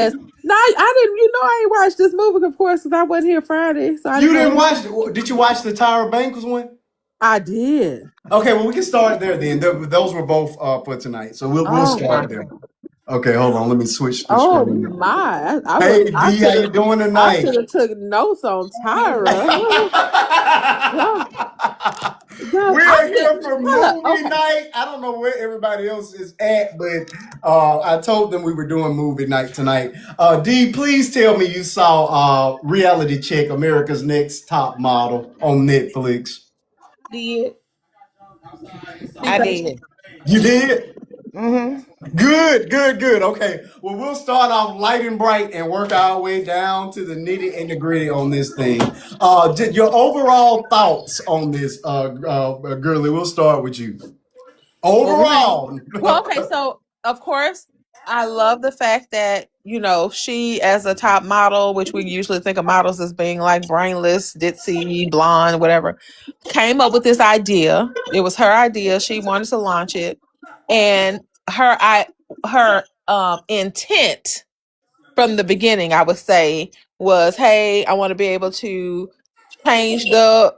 Yes. No, I didn't. You know, I ain't watched this movie, of course, because I wasn't here Friday, so I You didn't didn't know. watch? Did you watch the Tyra Banks one? I did. Okay, well we can start there then. Those were both for tonight, so we'll Oh my. start there. Okay, hold on. Let me switch the Oh screen. my. Hey I D, how should you have. doing I tonight? should have took notes on Tyra. God, God, We I are think. here for Hold up. movie Okay. night. I don't know where everybody else is at, but I told them we were doing movie night tonight. D, please tell me you saw Reality Check, America's Next Top Model on Netflix. Did. I did. You did? Mm-hmm. Good, good, good. Okay. Well, we'll start off light and bright and work our way down to the nitty and the gritty on this thing. Your overall thoughts on this, Girly? We'll start with you. Well, Overall. okay. So, of course, I love the fact that, she, as a top model, which we usually think of models as being like brainless, ditzy, blonde, whatever, came up with this idea. It was her idea. She wanted to launch it. And her intent from the beginning, I would say, was, hey, I want to be able to change the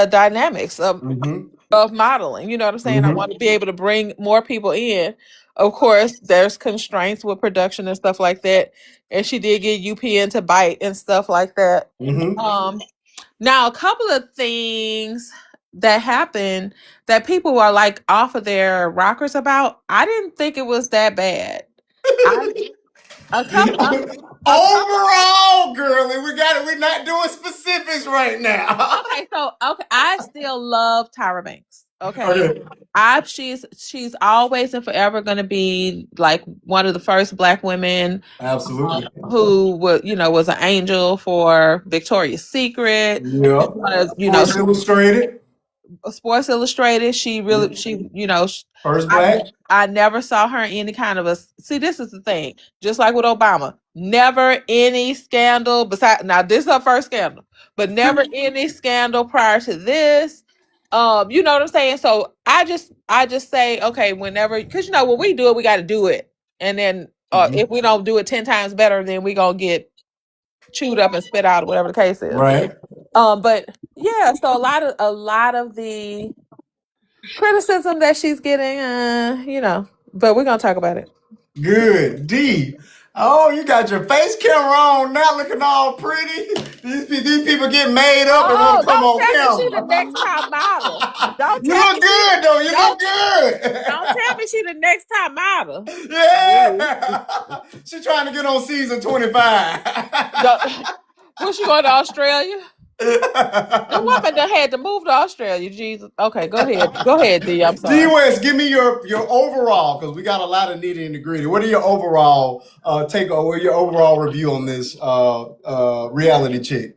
dynamics Mm-hmm. of modeling. You know what I'm saying? I Mm-hmm. want to be able to bring more people in. Of course, there's constraints with production and stuff like that. And she did get UPN to bite and stuff like that. Mm-hmm. Um, Now a couple of things that happened that people are like off of their rockers about. I didn't think it was that bad. I a couple a couple Overall, girly, we got it. We're not doing specifics right now. Okay, so okay, I still love Tyra Banks. Okay. Okay. She's always and forever gonna be like one of the first black women Absolutely. who was an angel for Victoria's Secret. Yep. One of, Sports Illustrated. Sports Illustrated. She really, First I black. I never saw her in any kind of a. See, this is the thing. Just like with Obama, never any scandal. Besides, now this is her first scandal, but never any scandal prior to this. You know what I'm saying? So I just say, okay, whenever, because when we do it, we got to do it, and then Mhm. if we don't do it 10 times better, then we gonna get chewed up and spit out, or whatever the case is. Right. But yeah, so a lot of the criticism that she's getting, but we're gonna talk about it. Good. D. Oh, you got your face camera on now, looking all pretty. These people get made up and want Oh, to come don't on tell me she the camera. next top model. Don't You tell me look good though. You look don't tell good. me she the next top model. Yeah. She trying to get on season 25. Was she going to Australia? The woman that had to move to Australia. Jesus. Okay, go ahead. Go ahead, D. I'm D sorry. West, give me your overall, because we got a lot of nitty and gritty. What are your overall takeover? Your overall review on this reality check?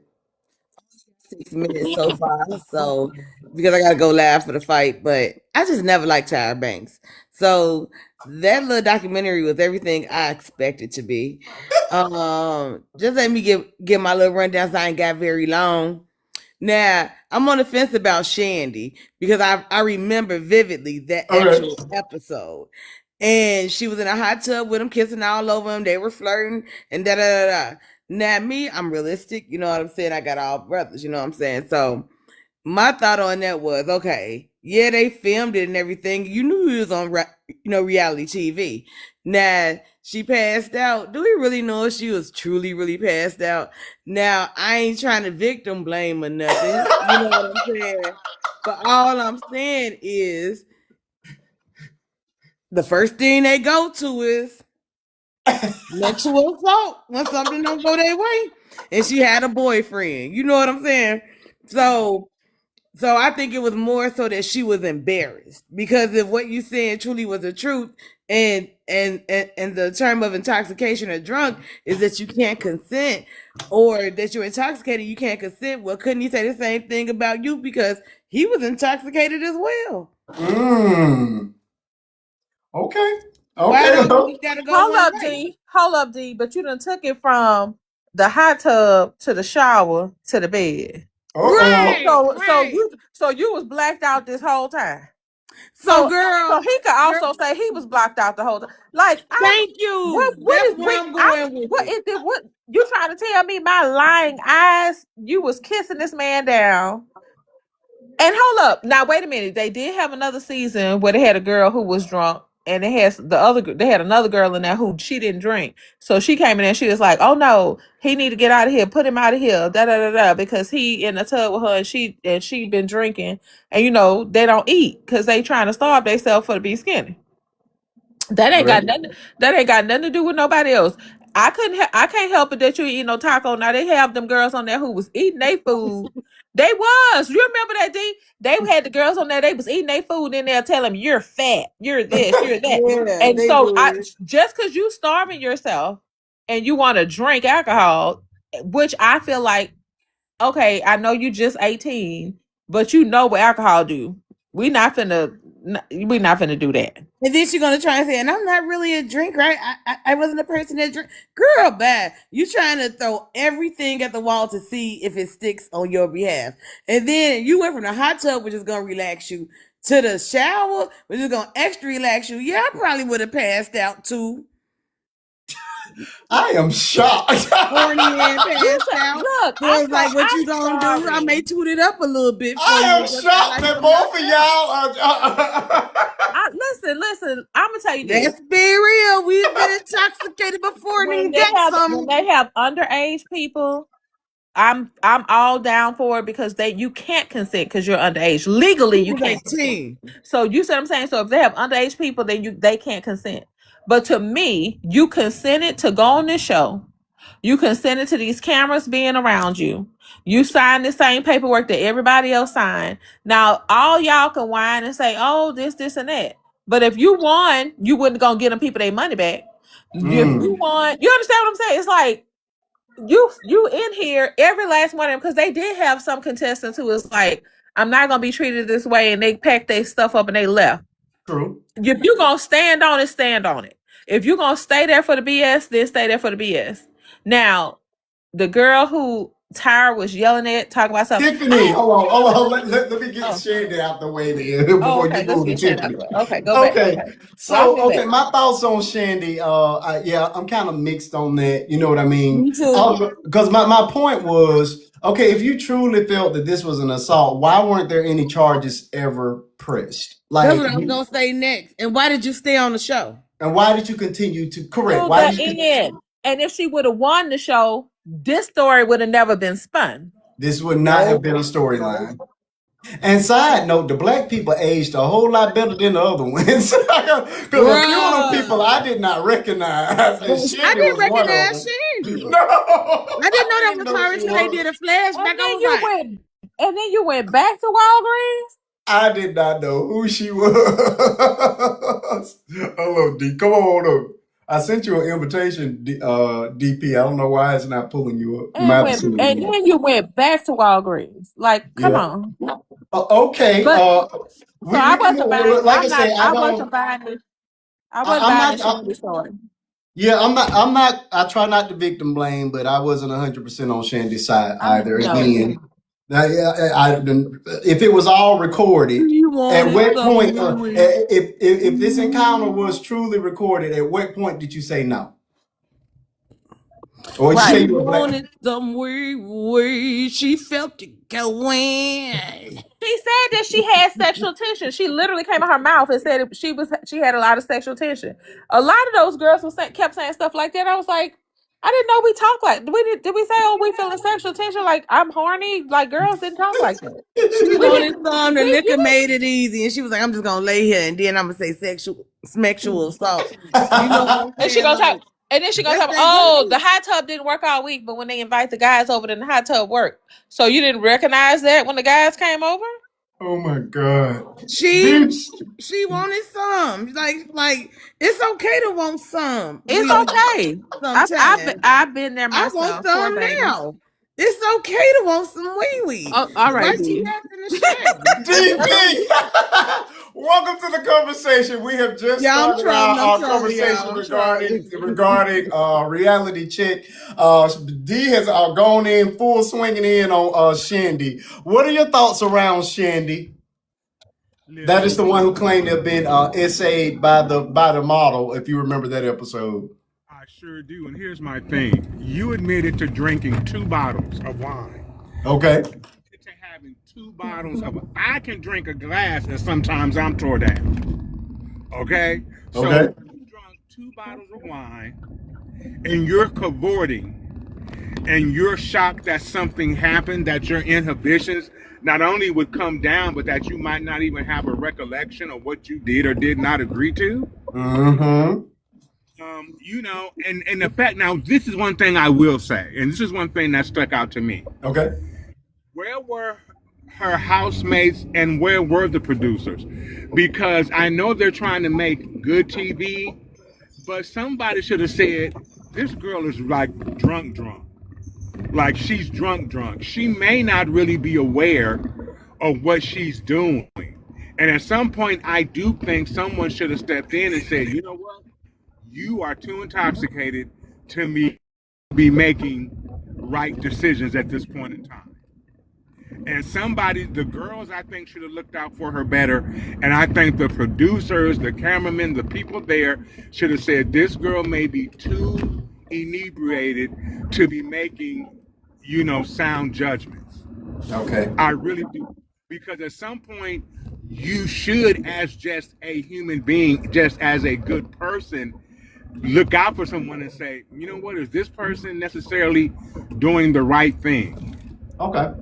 6 minutes so far. So because I gotta go live for the fight, but I just never liked Tyra Banks. So that little documentary was everything I expected to be. Just let me give my little rundown so I ain't got very long. Now, I'm on the fence about Shandy because I remember vividly that Okay. actual episode. And she was in a hot tub with him, kissing all over him. They were flirting and da da da da. Now, me, I'm realistic. You know what I'm saying? I got all brothers. You know what I'm saying? So, my thought on that was okay, yeah, they filmed it and everything. You knew he was on, reality TV. Now, she passed out. Do we really know if she was truly, really passed out? Now, I ain't trying to victim blame or nothing. You know what I'm saying? But all I'm saying is the first thing they go to is sexual assault when something don't go their way. And she had a boyfriend. You know what I'm saying? So I think it was more so that she was embarrassed because if what you saying truly was the truth, and the term of intoxication or drunk is that you can't consent, or that you're intoxicated, you can't consent. Well, couldn't he say the same thing about you because he was intoxicated as well? Mm. Okay. Why Okay. don't you gotta go one way? Hold up, D. But you done took it from the hot tub to the shower to the bed. Uh-oh. Right, So right. you was blacked out this whole time. So, So girl, he could also say he was blocked out the whole time. Like, thank you. That's where I'm going with what it. is it? What you trying to tell me? My lying eyes, you was kissing this man down. And hold up, now wait a minute. They did have another season where they had a girl who was drunk, and they had another girl in there who she didn't drink. So she came in and she was like, "Oh no, he need to get out of here. Put him out of here." Da da da da. Because he in the tub with her, and she been drinking, and they don't eat because they trying to starve themselves for to be skinny. That ain't got nothing. That ain't got nothing to do with nobody else. I can't help it that you eat no taco. Now they have them girls on there who was eating their food. They was. You remember that, D? They had the girls on there. They was eating their food, and they'll tell them you're fat, you're this, you're that. Yeah, And they so, would. just because you starving yourself and you want to drink alcohol, which I feel like, okay, I know you just 18, but you know what alcohol do. We not finna do that. And then she's gonna try and say, and I'm not really a drinker. I wasn't a person that drink. Girl, bad. You trying to throw everything at the wall to see if it sticks on your behalf. And then you went from the hot tub, which is gonna relax you, to the shower, which is gonna extra relax you. Yeah, I probably would have passed out too. I am shocked. Horny and passed out. Look, I was like, what you gonna do? I may toot it up a little bit for I am you. shocked that both of y'all are. Listen. I'm gonna tell you this. Let's be real. We've been intoxicated before and When then got some. when they have underage people, I'm all down for it because you can't consent because you're underage. Legally, you can't consent. So you see what I'm saying? So if they have underage people, then they can't consent. But to me, you consented to go on this show. You consented to these cameras being around you. You signed the same paperwork that everybody else signed. Now, all y'all can whine and say, oh, this, and that. But if you won, you wouldn't gonna get them people their money back. If you won, you understand what I'm saying? It's like you in here, every last one of them, because they did have some contestants who was like, I'm not gonna be treated this way, and they packed their stuff up and they left. True. If you gonna stand on it, stand on it. If you gonna stay there for the BS, then stay there for the BS. Now, the girl who Tyra was yelling at, talking about something. Tiffany, hold on. Let me get Shandy out the way there before you move to Tiffany. Okay, go back. Okay. So, my thoughts on Shandy, I'm kind of mixed on that. You know what I mean? Me too. Because my point was, okay, if you truly felt that this was an assault, why weren't there any charges ever pressed? That's what I'm gonna say next. And why did you stay on the show? And why did you continue to correct? Why did you? And if she would have won the show, this story would have never been spun. This would not have been a storyline. And side note, the black people aged a whole lot better than the other ones. Because a few of them people I did not recognize. I didn't recognize Shandy. No. I didn't know that was her until they did a flashback. And then you went back to Walgreens? I did not know who she was. Hello, D. Come on up. I sent you an invitation, DP. I don't know why it's not pulling you up. And then you went back to Walgreens. Like, come on. Okay. But, I wasn't buying. Like I wasn't buying this. I wasn't buying this story. Yeah, I'm not. I try not to victim blame, but I wasn't 100% on Shandy's side either. Again, if it was all recorded, at what point, if this encounter was truly recorded, at what point did you say no? Or she wanted some way she felt it going. She said that she had sexual tension. She literally came out her mouth and said she had a lot of sexual tension. A lot of those girls kept saying stuff like that. I was like, I didn't know we talked like. Did we say, oh, we feeling sexual tension? Like, I'm horny. Like, girls didn't talk like that. She wanted some. The liquor made it easy, and she was like, I'm just gonna lay here, and then I'm gonna say sexual assault. And she gonna talk. And then she gonna talk. Oh, the hot tub didn't work all week, but when they invite the guys over, then the hot tub worked. So you didn't recognize that when the guys came over? Oh my God. She wanted some. Like it's okay to want some. It's okay. I've been there myself. I want some now. It's okay to want some wee-wee. Oh, all right. DP, welcome to the conversation. We have just started our conversation regarding reality check. D has gone in full swinging in on Shandy. What are your thoughts around Shandy? That is the Listen, one who claimed to have been essayed by the model. If you remember that episode. I sure do. And here's my thing: you admitted to drinking 2 bottles of wine. Okay. To having 2 bottles of. I can drink a glass, and sometimes I'm tore down. Okay. So Okay. you drunk 2 bottles of wine, and you're cavorting, and you're shocked that something happened, that your inhibitions not only would come down, but that you might not even have a recollection of what you did or did not agree to. Mm-hmm. You know, and the fact, now this is one thing I will say, and this is one thing that stuck out to me. Okay. Where were her housemates and where were the producers? Because I know they're trying to make good TV, but somebody should have said, this girl is like drunk. Like she's drunk. She may not really be aware of what she's doing. And at some point, I do think someone should have stepped in and said, you know what? You are too intoxicated to be making right decisions at this point in time. And the girls, I think, should have looked out for her better. And I think the producers, the cameramen, the people there should have said, this girl may be too inebriated to be making, sound judgments. Okay. I really do. Because at some point, you should, as just a human being, just as a good person, look out for someone and say, you know what, is this person necessarily doing the right thing? Okay.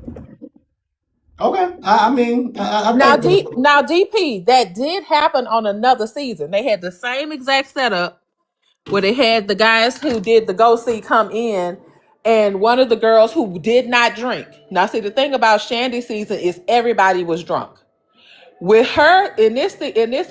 Okay. I mean, I Now, think DP, that did happen on another season. They had the same exact setup where they had the guys who did the go see come in, and one of the girls who did not drink. Now, see, the thing about Shandy season is everybody was drunk. With her in this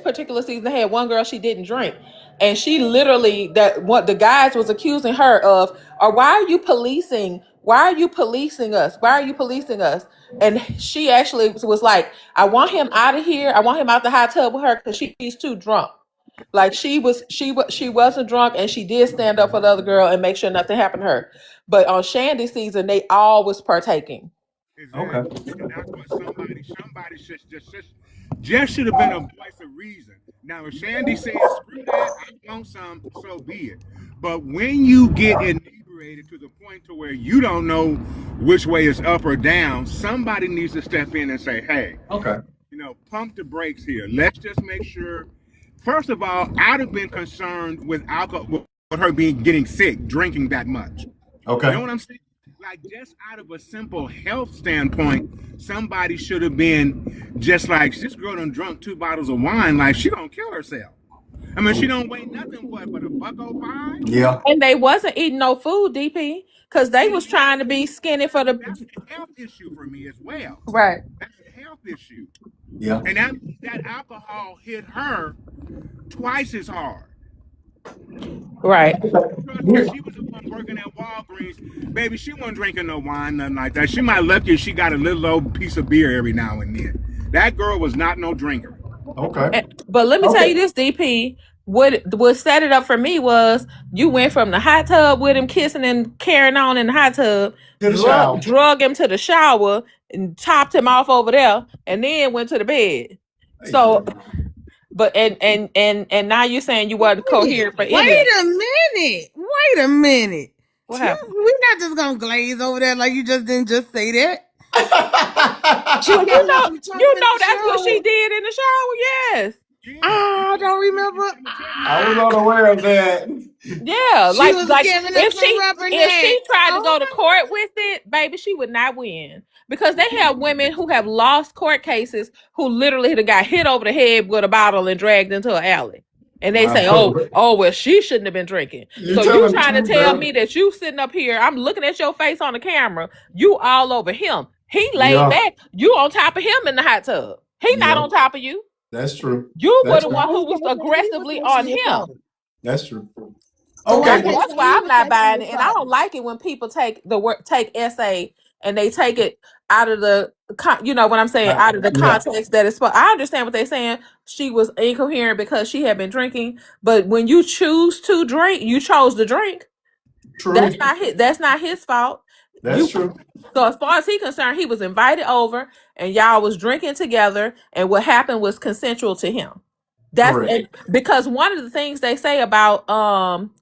particular season, they had one girl, she didn't drink, and she literally, that what the guys was accusing her of, or why are you policing us? Why are you policing us? And she actually was like, I want him out of here. I want him out the hot tub with her because she's too drunk. Like she wasn't drunk, and she did stand up for the other girl and make sure nothing happened to her. But on Shandy season, they all was partaking. Exactly. Okay. And that's what somebody should have been a voice of reason. Now, if Shandy says, screw that, I want some, so be it. But when you get inebriated to the point to where you don't know which way is up or down, somebody needs to step in and say, hey, Okay. Pump the brakes here. Let's just make sure. First of all, I'd have been concerned with alcohol, with her getting sick, drinking that much. Okay. You know what I'm saying? Like, just out of a simple health standpoint, somebody should have been just like, this girl done drunk 2 bottles of wine, like she gonna kill herself. I mean, she don't weigh nothing but $1.05. Yeah. And they wasn't eating no food, DP, because they was trying to be skinny for the That's a health issue for me as well. right. That's a health issue. Yeah. And that alcohol hit her twice as hard. Right. She was the one working at Walgreens. Baby, she wasn't drinking no wine, nothing like that. She might lucky if she got a little old piece of beer every now and then. That girl was not no drinker. Okay. But let me tell Okay. you this, DP. What set it up for me was you went from the hot tub with him kissing and carrying on in the hot tub, To the shower. drug him to the shower and topped him off over there, and then went to the bed. So, but and now you're saying you wasn't coherent for any. Wait a minute. What happened? We're not just gonna glaze over that like you just didn't just say that. You know that's what she did in the shower. Yes. I don't remember. I was unaware of that. Yeah, She like was like giving us if some she rubberneck. tried to go to court with it, baby, she would not win, because they have women who have lost court cases who literally got hit over the head with a bottle and dragged into an alley, and they say, oh, well, she shouldn't have been drinking. So you trying to tell me that you sitting up here? I'm looking at your face on the camera. You all over him. He laid back. You on top of him in the hot tub. He not on top of you. That's true. You were the one who was aggressively on him. That's true. Okay, Okay. that's why I'm not buying it, and I don't like it when people take essay and they take it out of the, what I'm saying, out of the context that it's. I understand what they're saying. She was incoherent because she had been drinking, but when you choose to drink, you chose to drink. True. That's not his fault. That's true. So as far as he concerned, he was invited over and y'all was drinking together, and what happened was consensual to him. That's Correct. because one of the things they say about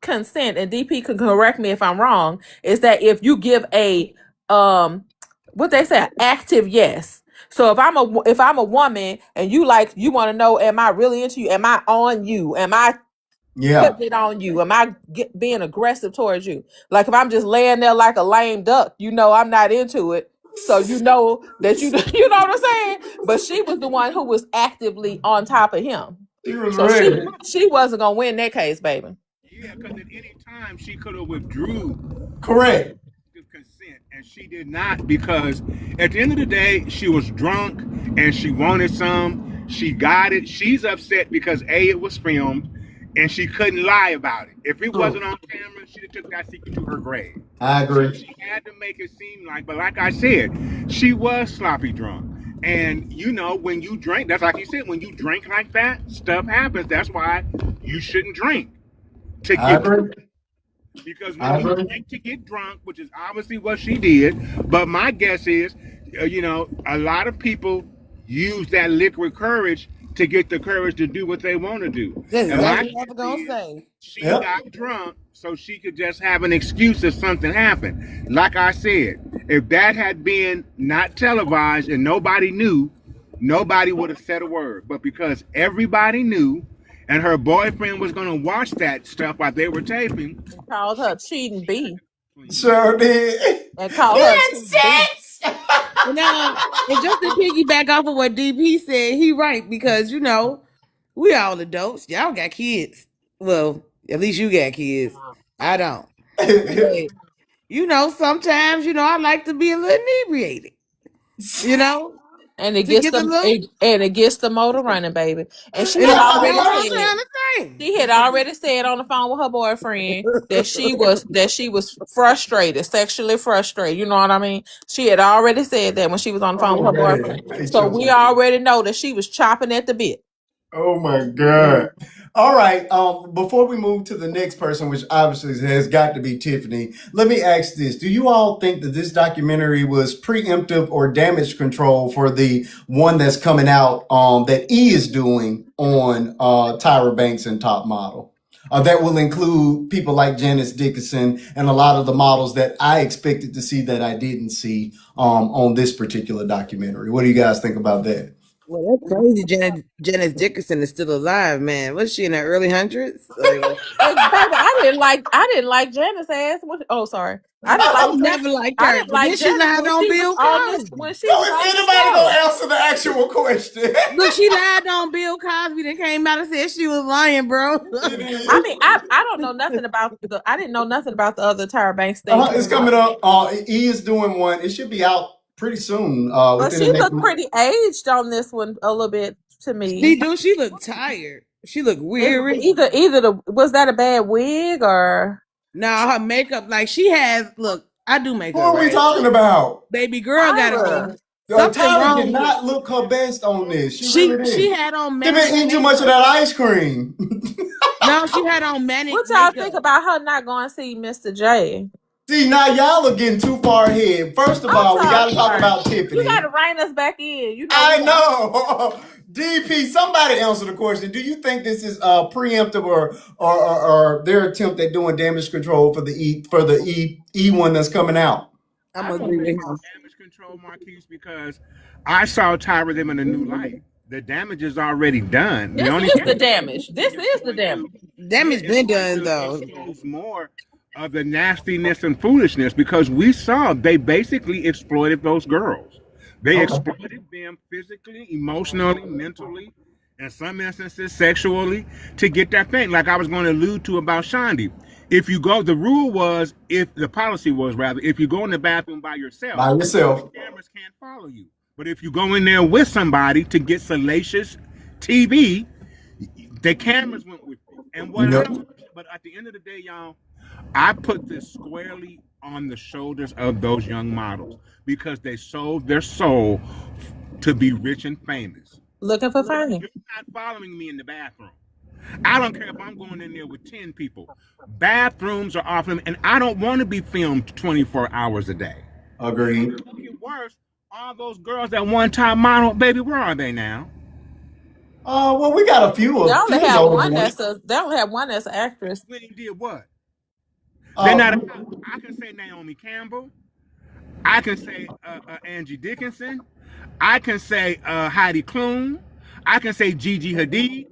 consent, and DP can correct me if I'm wrong, is that if you give a what they say, active yes. So if I'm a woman and you want to know, am I really into you? Am I on you? Am I Yeah. putting it on you? Am I being aggressive towards you? Like if I'm just laying there like a lame duck, I'm not into it. So you know that you you know what I'm saying? But she was the one who was actively on top of him. She was So ready. she wasn't gonna win that case, baby. Yeah, because at any time she could have withdrew Correct. the consent, and she did not, because at the end of the day, she was drunk and she wanted some. She got it. She's upset because it was filmed, and she couldn't lie about it. If it wasn't on camera, she'd have took that secret to her grave. I agree. She had to make it seem like, but like I said, she was sloppy drunk. And when you drink, that's like you said, when you drink like that, stuff happens. That's why you shouldn't drink to I get agree. drunk. Because I when you agree. drink to get drunk, which is obviously what she did, but my guess is, a lot of people use that liquid courage to get the courage to do what they want to do. That's And my exactly what I was gonna guess is, say. she Yep. got drunk so she could just have an excuse if something happened. Like I said, if that had been not televised and nobody knew, nobody would have said a word. But because everybody knew, and her boyfriend was going to watch that stuff while they were taping, Called her cheating B. Sure did. And called her cheating B. Now, and just to piggyback off of what DP said, he right, because we all adults. Y'all got kids. Well, at least you got kids. I don't. But, sometimes, I like to be a little inebriated. And it To gets get the little- it gets the motor running, baby. And she Yeah, had I already know what I'm said trying to say. she had already said on the phone with her boyfriend that she was frustrated, sexually frustrated. You know what I mean? She had already said that when she was on the phone with her boyfriend. So we already know that she was chopping at the bit. Oh my God. All right. Before we move to the next person, which obviously has got to be Tiffany, let me ask this. Do you all think that this documentary was preemptive or damage control for the one that's coming out that E is doing on Tyra Banks and Top Model? That will include people like Janice Dickinson and a lot of the models that I expected to see that I didn't see on this particular documentary. What do you guys think about that? Well, that's crazy. Janice Dickinson is still alive, man. Was she in her early hundreds? Baby, I didn't like Janice ass. Oh, sorry. I I never liked her. I didn't like Then she Janice lied when on she Bill was on this- Cosby. when she So was is on the anybody show. gonna answer the actual question? Look, she lied on Bill Cosby. Then came out and said she was lying, bro. I mean, I don't know nothing about I didn't know nothing about the other Tyra Banks thing. It's coming up. E is doing one. It should be out pretty soon. But Within she the next looked pretty aged on this one a little bit to me. She looked tired. She looked weary. Either was that a bad wig or Now her makeup, like she has. Look, I do makeup. Who are we right? talking about? Baby girl got Tyra. on. Something Tyra wrong did with- not look her best on this. She really did. she had on They manic. been eating too much of that ice cream. No, she had on manic. what y'all makeup. think about her not going to see Mr. J? See, now y'all are getting too far ahead. First of I'm all, we got to talk sorry. about Tiffany. You got to rein us back in. You know, I know. DP, somebody answer the question. Do you think this is preemptive or their attempt at doing damage control for the E one that's coming out? I'm I gonna don't agree with think him. it's damage control, Marquise, because I saw Tyra them in a new light. The damage is already done. This is the damage. This is the damage. Damage been done though. Expose more of the nastiness and foolishness, because we saw they basically exploited those girls. They exploited them physically, emotionally, mentally, in some instances sexually, to get that thing. Like I was going to allude to about Shondi. If you go, the policy was rather, if you go in the bathroom by yourself, the cameras can't follow you. But if you go in there with somebody to get salacious TV, the cameras went with you. And but at the end of the day, y'all, I put this squarely on the shoulders of those young models, because they sold their soul to be rich and famous. Looking for fame. You're not following me in the bathroom. I don't care if I'm going in there with 10 people. Bathrooms are off limits, and I don't want to be filmed 24 hours a day. Agreed. Make it worse, all those girls that one time model, baby, where are they now? Well, we got a few They only have notable one ones. they only have one that's an actress. Winnie did what? They're Uh, not. I can say Naomi Campbell. I can say Angie Dickinson. I can say Heidi Klum. I can say Gigi Hadid.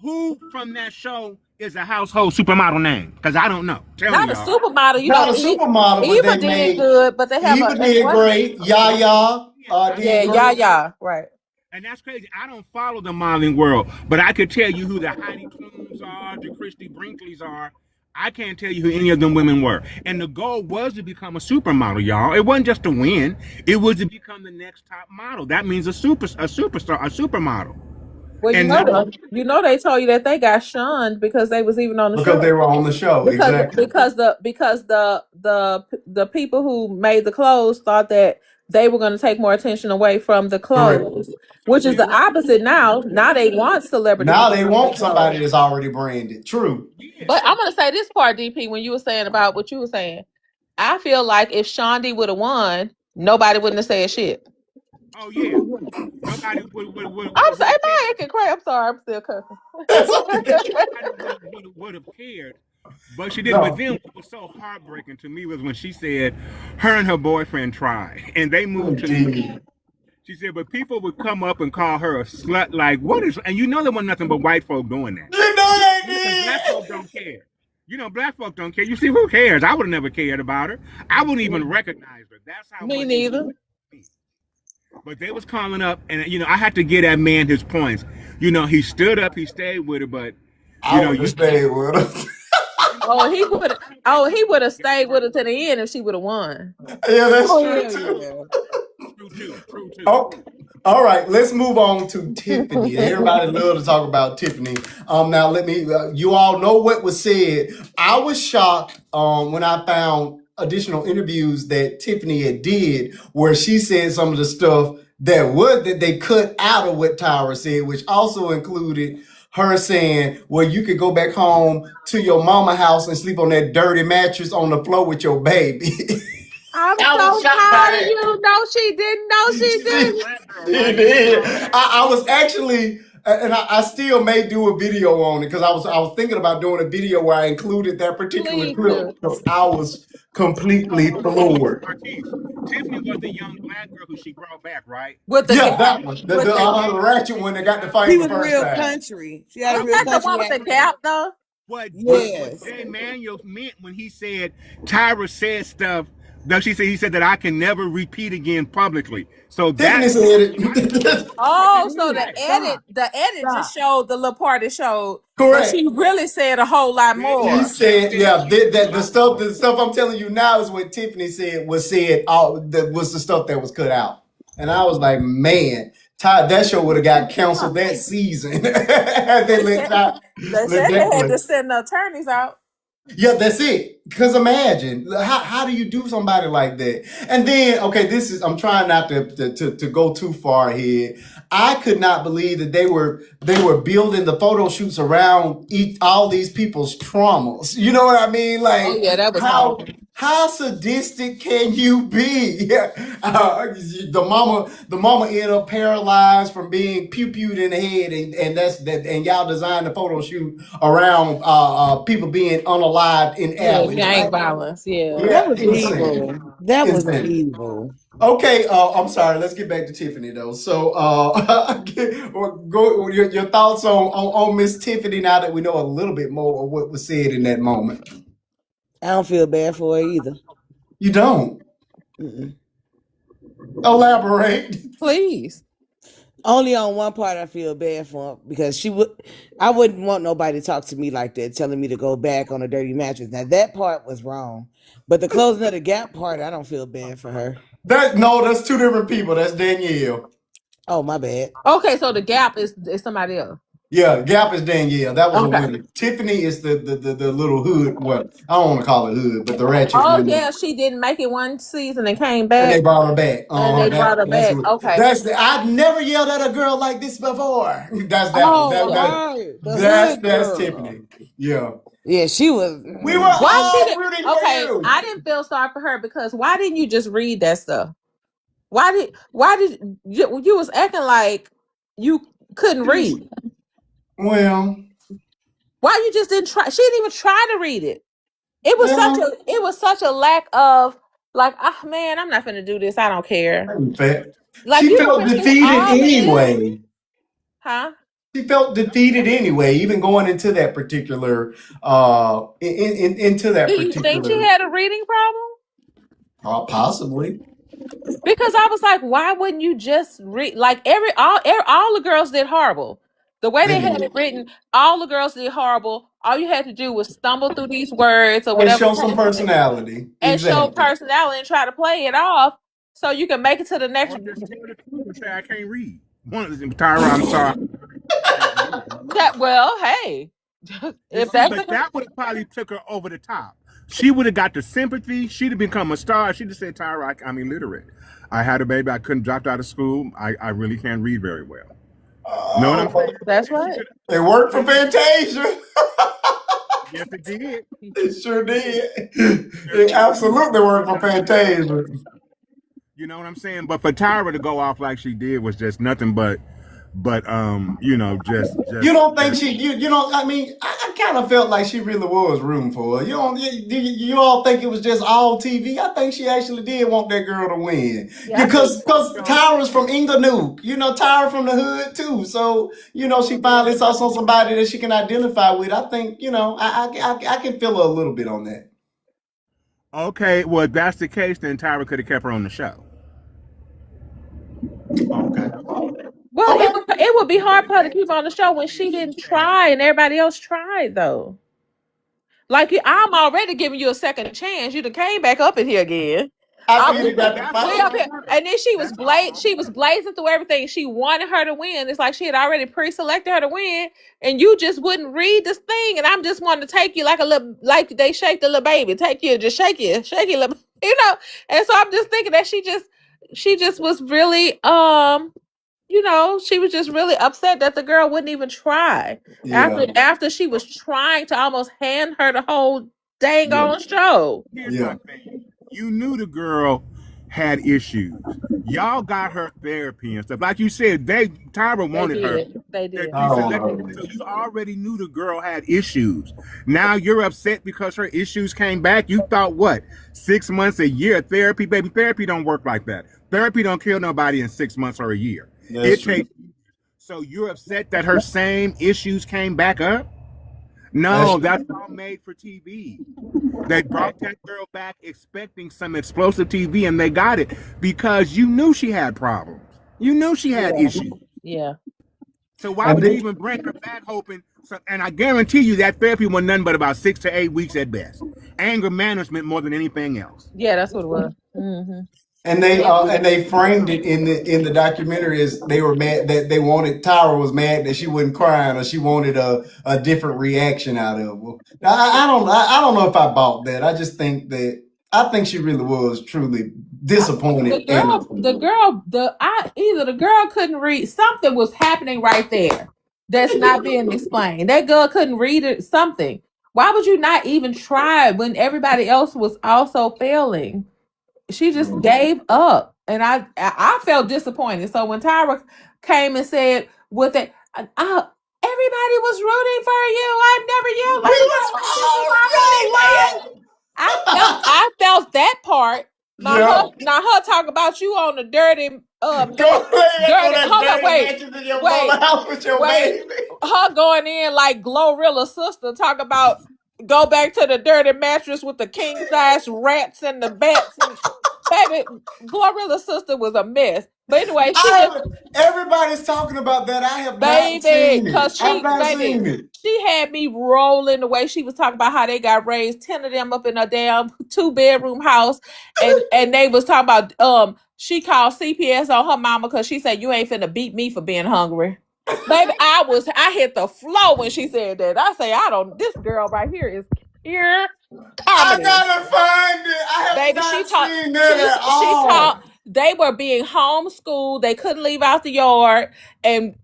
Who from that show is a household supermodel name? Because I don't know. Tell Not me, a y'all. supermodel, not a supermodel, but Eva they did made good, but they have Eva did great. Yaya Yeah, did yeah, great. yeah, right. And that's crazy. I don't follow the modeling world, but I could tell you who the Heidi Klums are, the Christy Brinkley's are. I can't tell you who any of them women were. And the goal was to become a supermodel, y'all. It wasn't just to win. It was to become the next top model. That means a superstar, a supermodel. Well, And they told you that they got shunned because they was even on the Because show. they were on the show. Exactly. Because the people who made the clothes thought that they were going to take more attention away from the clothes, which is the opposite now. Now they want celebrities. Now they want somebody that's already branded. True. yeah, But I'm going to say this part, DP, when you were saying about what you were saying. I feel like if Shondi would have won, nobody wouldn't have said shit. oh yeah, nobody would. I'm sorry, I acting crazy. I'm sorry, I'm still cussing. Nobody would have cared. But she did. No. But then what was so heartbreaking to me was when she said her and her boyfriend tried, and they moved to New York. She said, but people would come up and call her a slut. Like, what is? And you know there wasn't nothing but white folk doing that. You know they Because did. black folk don't care. You know, black folk don't care. You see, who cares? I would have never cared about her. I wouldn't even recognize her. That's how. Me much neither. But they was calling up, and I had to get that man his points. He stood up, he stayed with her, but I would have stayed with her. he would have stayed with her to the end if she would have won. Yeah, that's Oh, true yeah, too. True too. Oh, all right. Let's move on to Tiffany. Everybody love to talk about Tiffany. Now let me. You all know what was said. I was shocked when I found additional interviews that Tiffany had did, where she said some of the stuff that they cut out of what Tyra said, which also included her saying, "Well, you could go back home to your mama house and sleep on that dirty mattress on the floor with your baby." I'm I was so shocked by proud of that. you. No, she didn't. No, she didn't. She did. I was actually, and I still may do a video on it because I was thinking about doing a video where I included that particular Please clip because I was completely floored. Marquise, Tiffany was the young black girl who she brought back, right? With the Yeah, that one, the ratchet one that got the fight She the was first real time. country. She had a Is real that the country one with the accent. gap though? What Yes. Jay Manuel meant when he said Tyra said stuff. No, he said that I can never repeat again publicly. So Tiffany that's said it. Oh, so the edit just showed the little part it showed. But Correct. she really said a whole lot more. She said, "Yeah, that the stuff I'm telling you now is what Tiffany said was said. All that was the stuff that was cut out." And I was like, "Man, Ty, that show would have got canceled that season." They let Ty- They let said they that had play. to send the attorneys out. Yeah, that's it. Because imagine how do you do somebody like that? And then I'm trying not to go too far ahead. I could not believe that they were building the photo shoots around all these people's traumas. You know what I mean? Like, Oh yeah, that was how sadistic can you be? The mama ended up paralyzed from being pew-pewed in the head, and y'all designed the photo shoot around people being unalived in alleys. gang violence. Yeah. That was insane. evil. That was Insane. evil. Okay, I'm sorry. Let's get back to Tiffany though. So, go your thoughts on Miss Tiffany now that we know a little bit more of what was said in that moment. I don't feel bad for her either. You don't Mm-mm. elaborate. Please. Only on one part I feel bad for her because I wouldn't want nobody to talk to me like that, telling me to go back on a dirty mattress. Now that part was wrong, but the closing of the gap part, I don't feel bad for her. That's two different people. That's Danielle. Oh, my bad. Okay, so the gap is somebody else. Yeah, Gap is Danielle. That was Okay. a winner. Tiffany is the little hood. Well, I don't want to call it hood, but the ratchet. Oh winner. yeah, she didn't make it one season and came And they back. brought her back. And they brought her back. Okay. I've never yelled at a girl like this before. That's Oh, that. Right. The That's hood girl. Tiffany. Yeah. Yeah, she was. We were Why she all did? rooting for Okay, you. I didn't feel sorry for her because why didn't you just read that stuff? Why did you was acting like you couldn't read? Well, Why you just didn't try? She didn't even try to read it. It was such a lack of like, ah man, I'm not gonna do this. I don't care. Like she you felt went through defeated all of this, anyway. huh? She felt defeated anyway, even going into that particular into that Do you think she particular had a reading problem? possibly. Because I was like, why wouldn't you just read? Like all the girls did horrible. The way they had it written, all the girls did horrible. All you had to do was stumble through these words or And whatever show some personality. and show Exactly. personality and try to play it off so you can make it to the next. Or just tell the truth and say I can't read. One of them, Tyra, I'm sorry. That well, hey, if that's But that would have probably took her over the top. She would have got the sympathy. She'd have become a star. She'd have said, Tyra, I'm illiterate. I had a baby. I couldn't drop out of school. I really can't read very well. Know what I'm saying? That's right. It worked for Fantasia. Yes, it did. It sure did. It absolutely worked for Fantasia. You know what I'm saying? But for Tyra to go off like she did was just nothing but you know, just You don't think she you know, I mean, I kind of felt like she really was rooting for her. You all think it was just all TV? I think she actually did want that girl to win. Yeah, Because Tyra's from Inglenook. You know, Tyra from the hood too. So, you know, she finally saw somebody that she can identify with. I think, you know, I can feel her a little bit on that. Okay, well, if that's the case, then Tyra could have kept her on the show. Okay. well, it would be hard for her to keep on the show when she didn't try and everybody else tried though. Like I'm already giving you a second chance. You done came back up in here again. After you got the Way up here. And then she was blazing through everything. She wanted her to win. It's like she had already pre-selected her to win, and you just wouldn't read this thing. And I'm just wanting to take you like a little, like they shake the little baby, take you, just shake you, little, you know. And so I'm just thinking that she just was really, you know, she was just really upset that the girl wouldn't even try after she was trying to almost hand her the whole dang on show. Here's my thing. You knew the girl had issues. Y'all got her therapy and stuff. Like you said, Tyra wanted her. They did. So you already knew the girl had issues. Now you're upset because her issues came back. You thought what? 6 months, a year of therapy? Baby, therapy don't work like that. Therapy don't kill nobody in 6 months or a year. It takes. So you're upset that her same issues came back up? No, that's all made for TV. They brought that girl back expecting some explosive TV, and they got it because you knew she had problems. You knew she had issues. Yeah. So why would you even bring her back hoping? And I guarantee you that therapy was nothing but about 6 to 8 weeks at best. Anger management more than anything else. Yeah, that's what it was. Mm-hmm. And they framed it in the documentary as they were mad that they wanted Tyra was mad that she wasn't crying or she wanted a different reaction out of her. I don't know if I bought that. I just think she really was truly disappointed. Either the girl couldn't read, something was happening right there that's not being explained. That girl couldn't read it, something. Why would you not even try when everybody else was also failing? She just gave up, and I felt disappointed. So when Tyra came and said, "With it, everybody was rooting for you. I never yelled like I felt that part. Now her talk about you on the dirty, her going in like Glorilla's sister, talk about go back to the dirty mattress with the king size rats and the bats. And, baby, Glorilla's sister was a mess. But anyway, everybody's talking about that. I have not seen it. Because she had me rolling the way she was talking about how they got raised, 10 of them up in a damn 2-bedroom house, and they was talking about she called CPS on her mama because she said you ain't finna beat me for being hungry. Baby, I hit the floor when she said that. I say this girl right here is pure comedy. I gotta find it. I have not seen that at all. They were being homeschooled. They couldn't leave out the yard, and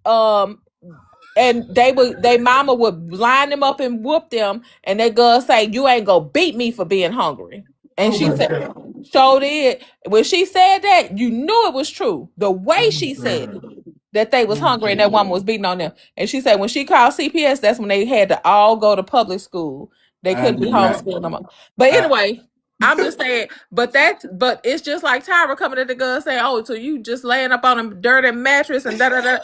and they mama would line them up and whoop them, and that girl say, "You ain't gonna beat me for being hungry." And Oh she my said, God. "So did." When she said that, you knew it was true. The way Oh she my said God. that they was Oh hungry and that woman was beating on them. And she said when she called CPS, that's when they had to all go to public school. They I couldn't be knew that. homeschooled no more. But I, anyway, I'm just saying, but it's just like Tyra coming at the girl saying, "Oh, so you just laying up on a dirty mattress and da da da."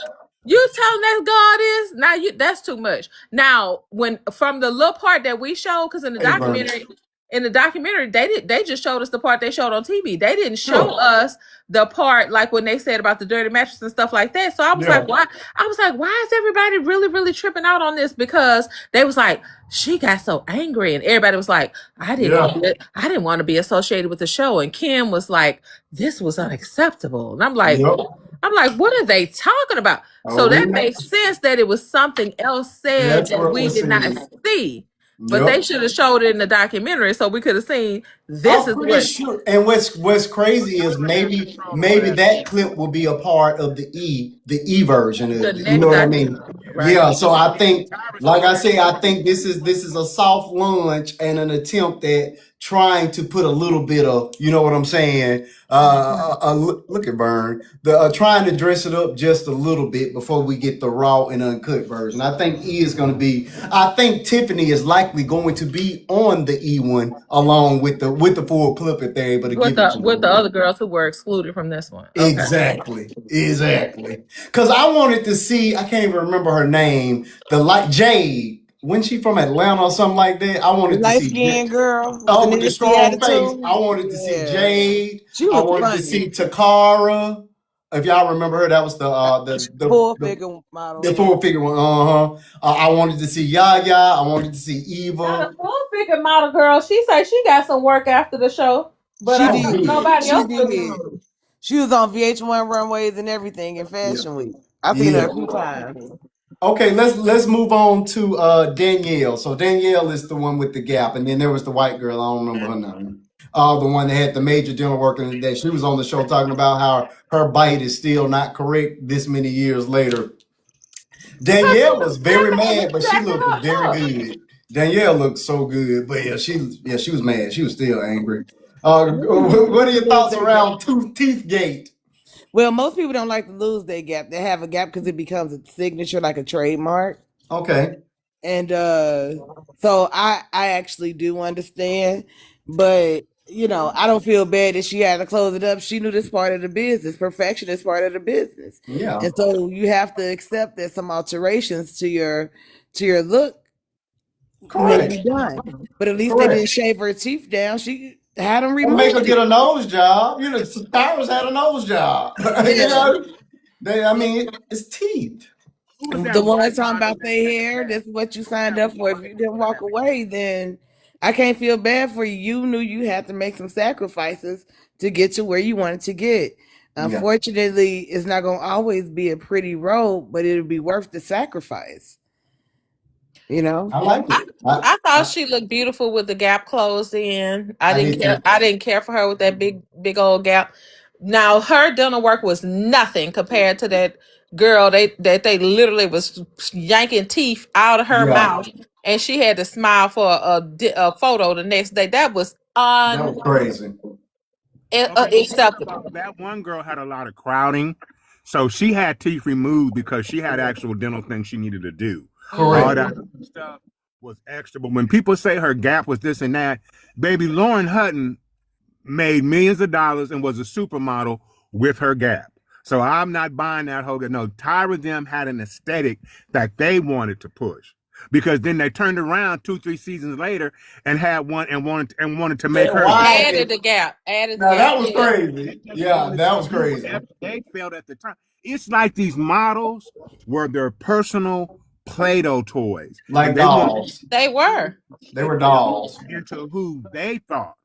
You telling that God is now you that's too much. Now, when from the little part that we showed, because hey, Bernie. in the documentary, they just showed us the part they showed on TV. They didn't show Sure. us the part like when they said about the dirty mattress and stuff like that. So I was Yeah. like, why? I was like, why is everybody really, really tripping out on this? Because they was like, she got so angry, and everybody was like, I didn't want to be associated with the show. And Kim was like, this was unacceptable. And Yep. I'm like, what are they talking about? So Oh, that makes sense that it was something else said that's that what we was did not said. see. But Yep. they should have showed it in the documentary so we could have seen this I'm is pretty what sure. And what's crazy is maybe that clip will be a part of the E version of the it. You next know what I mean? documentary, right? Yeah. So I think, like I say, I think this is a soft launch and an attempt at trying to put a little bit of, you know what I'm saying? Look at Vern. The trying to dress it up just a little bit before we get the raw and uncut version. I think E is going to be. I think Tiffany is likely going to be on the E one along with the full clip if they're able to With give it to the you. other girls who were excluded from this one. Okay. Exactly. Because I wanted to see. I can't even remember her name. Jade. Wasn't she from Atlanta or something like that? I The wanted to light see. skinned girl with the Oh, with the nasty strong face. attitude. I wanted to see Yeah. Jade. She I was wanted to funny. see Takara. If y'all remember her, that was Full the figure model. the Yeah. full figure one. I wanted to see Yaya. I wanted to see Now, Eva. the full figure model girl, she said she got some work after the show, but She Oh, did. good. nobody She else did. was. She was on VH1 runways and everything in Fashion Week. I've seen her Yeah. a few times. Okay, let's move on to Danielle. So Danielle is the one with the gap, and then there was the white girl. I don't remember her name. The one that had the major dental work in the day. She was on the show talking about how her bite is still not correct this many years later. Danielle was very mad, but she looked very good. Danielle looked so good, but she was mad. She was still angry. What are your thoughts around Teeth Gate? Well, most people don't like to lose their gap. They have a gap because it becomes a signature, like a trademark. Okay. And so I actually do understand, but I don't feel bad that she had to close it up. She knew this part of the business. Perfection is part of the business. Yeah. And so you have to accept that some alterations to your look may be done. But at least they didn't shave her teeth down. She had them Or make her removed. get a nose job. Towers had a nose job. It's teeth. The ones talking about their hair, that's what you signed up for. If you didn't walk away, then I can't feel bad for you. You knew you had to make some sacrifices to get to where you wanted to get. Unfortunately, it's not going to always be a pretty road, but it'll be worth the sacrifice. I like it. I thought she looked beautiful with the gap closed in. I didn't care for her with that big old gap. Now her dental work was nothing compared to that girl. They literally was yanking teeth out of her mouth, and she had to smile for a photo the next day. That was crazy. Acceptable. That one girl had a lot of crowding, so she had teeth removed because she had actual dental things she needed to do. Correct. All that stuff was extra. But when people say her gap was this and that, baby, Lauren Hutton made millions of dollars and was a supermodel with her gap. So I'm not buying that whole. No, Tyra them had an aesthetic that they wanted to push. Because then they turned around 2-3 seasons later and had one and wanted to make her added the gap. That was crazy. Yeah, that was crazy. They felt at the time. It's like these models were their personal Play-Doh toys. Like dolls. They were dolls. Into who they thought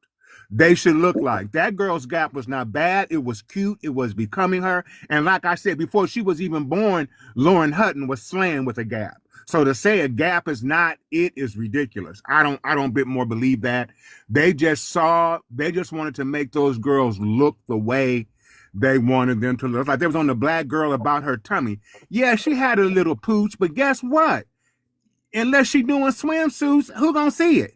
they should look like. That girl's gap was not bad. It was cute. It was becoming her. And like I said, before she was even born, Lauren Hutton was slaying with a gap. So to say a gap is not it is ridiculous. I don't bit more believe that. They just wanted to make those girls look the way they wanted them to look like. There was on the Black Girl about her tummy. Yeah, she had a little pooch, but guess what? Unless she doing swimsuits, who gonna see it?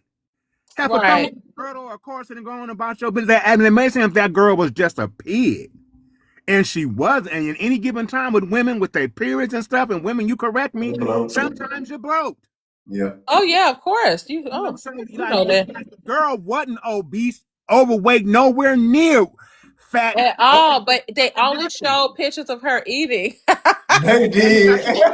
Have a Right. girdle or corset and go on about your business. And it makes sense if that girl was just a pig. And she was, and in any given time with women with their periods and stuff, and women, you correct me, sometimes you bloat. Yeah. Oh yeah, of course. You I'm saying, you know that. the girl wasn't obese, overweight, nowhere near fat At all, but they only showed pictures of her eating. They did. She was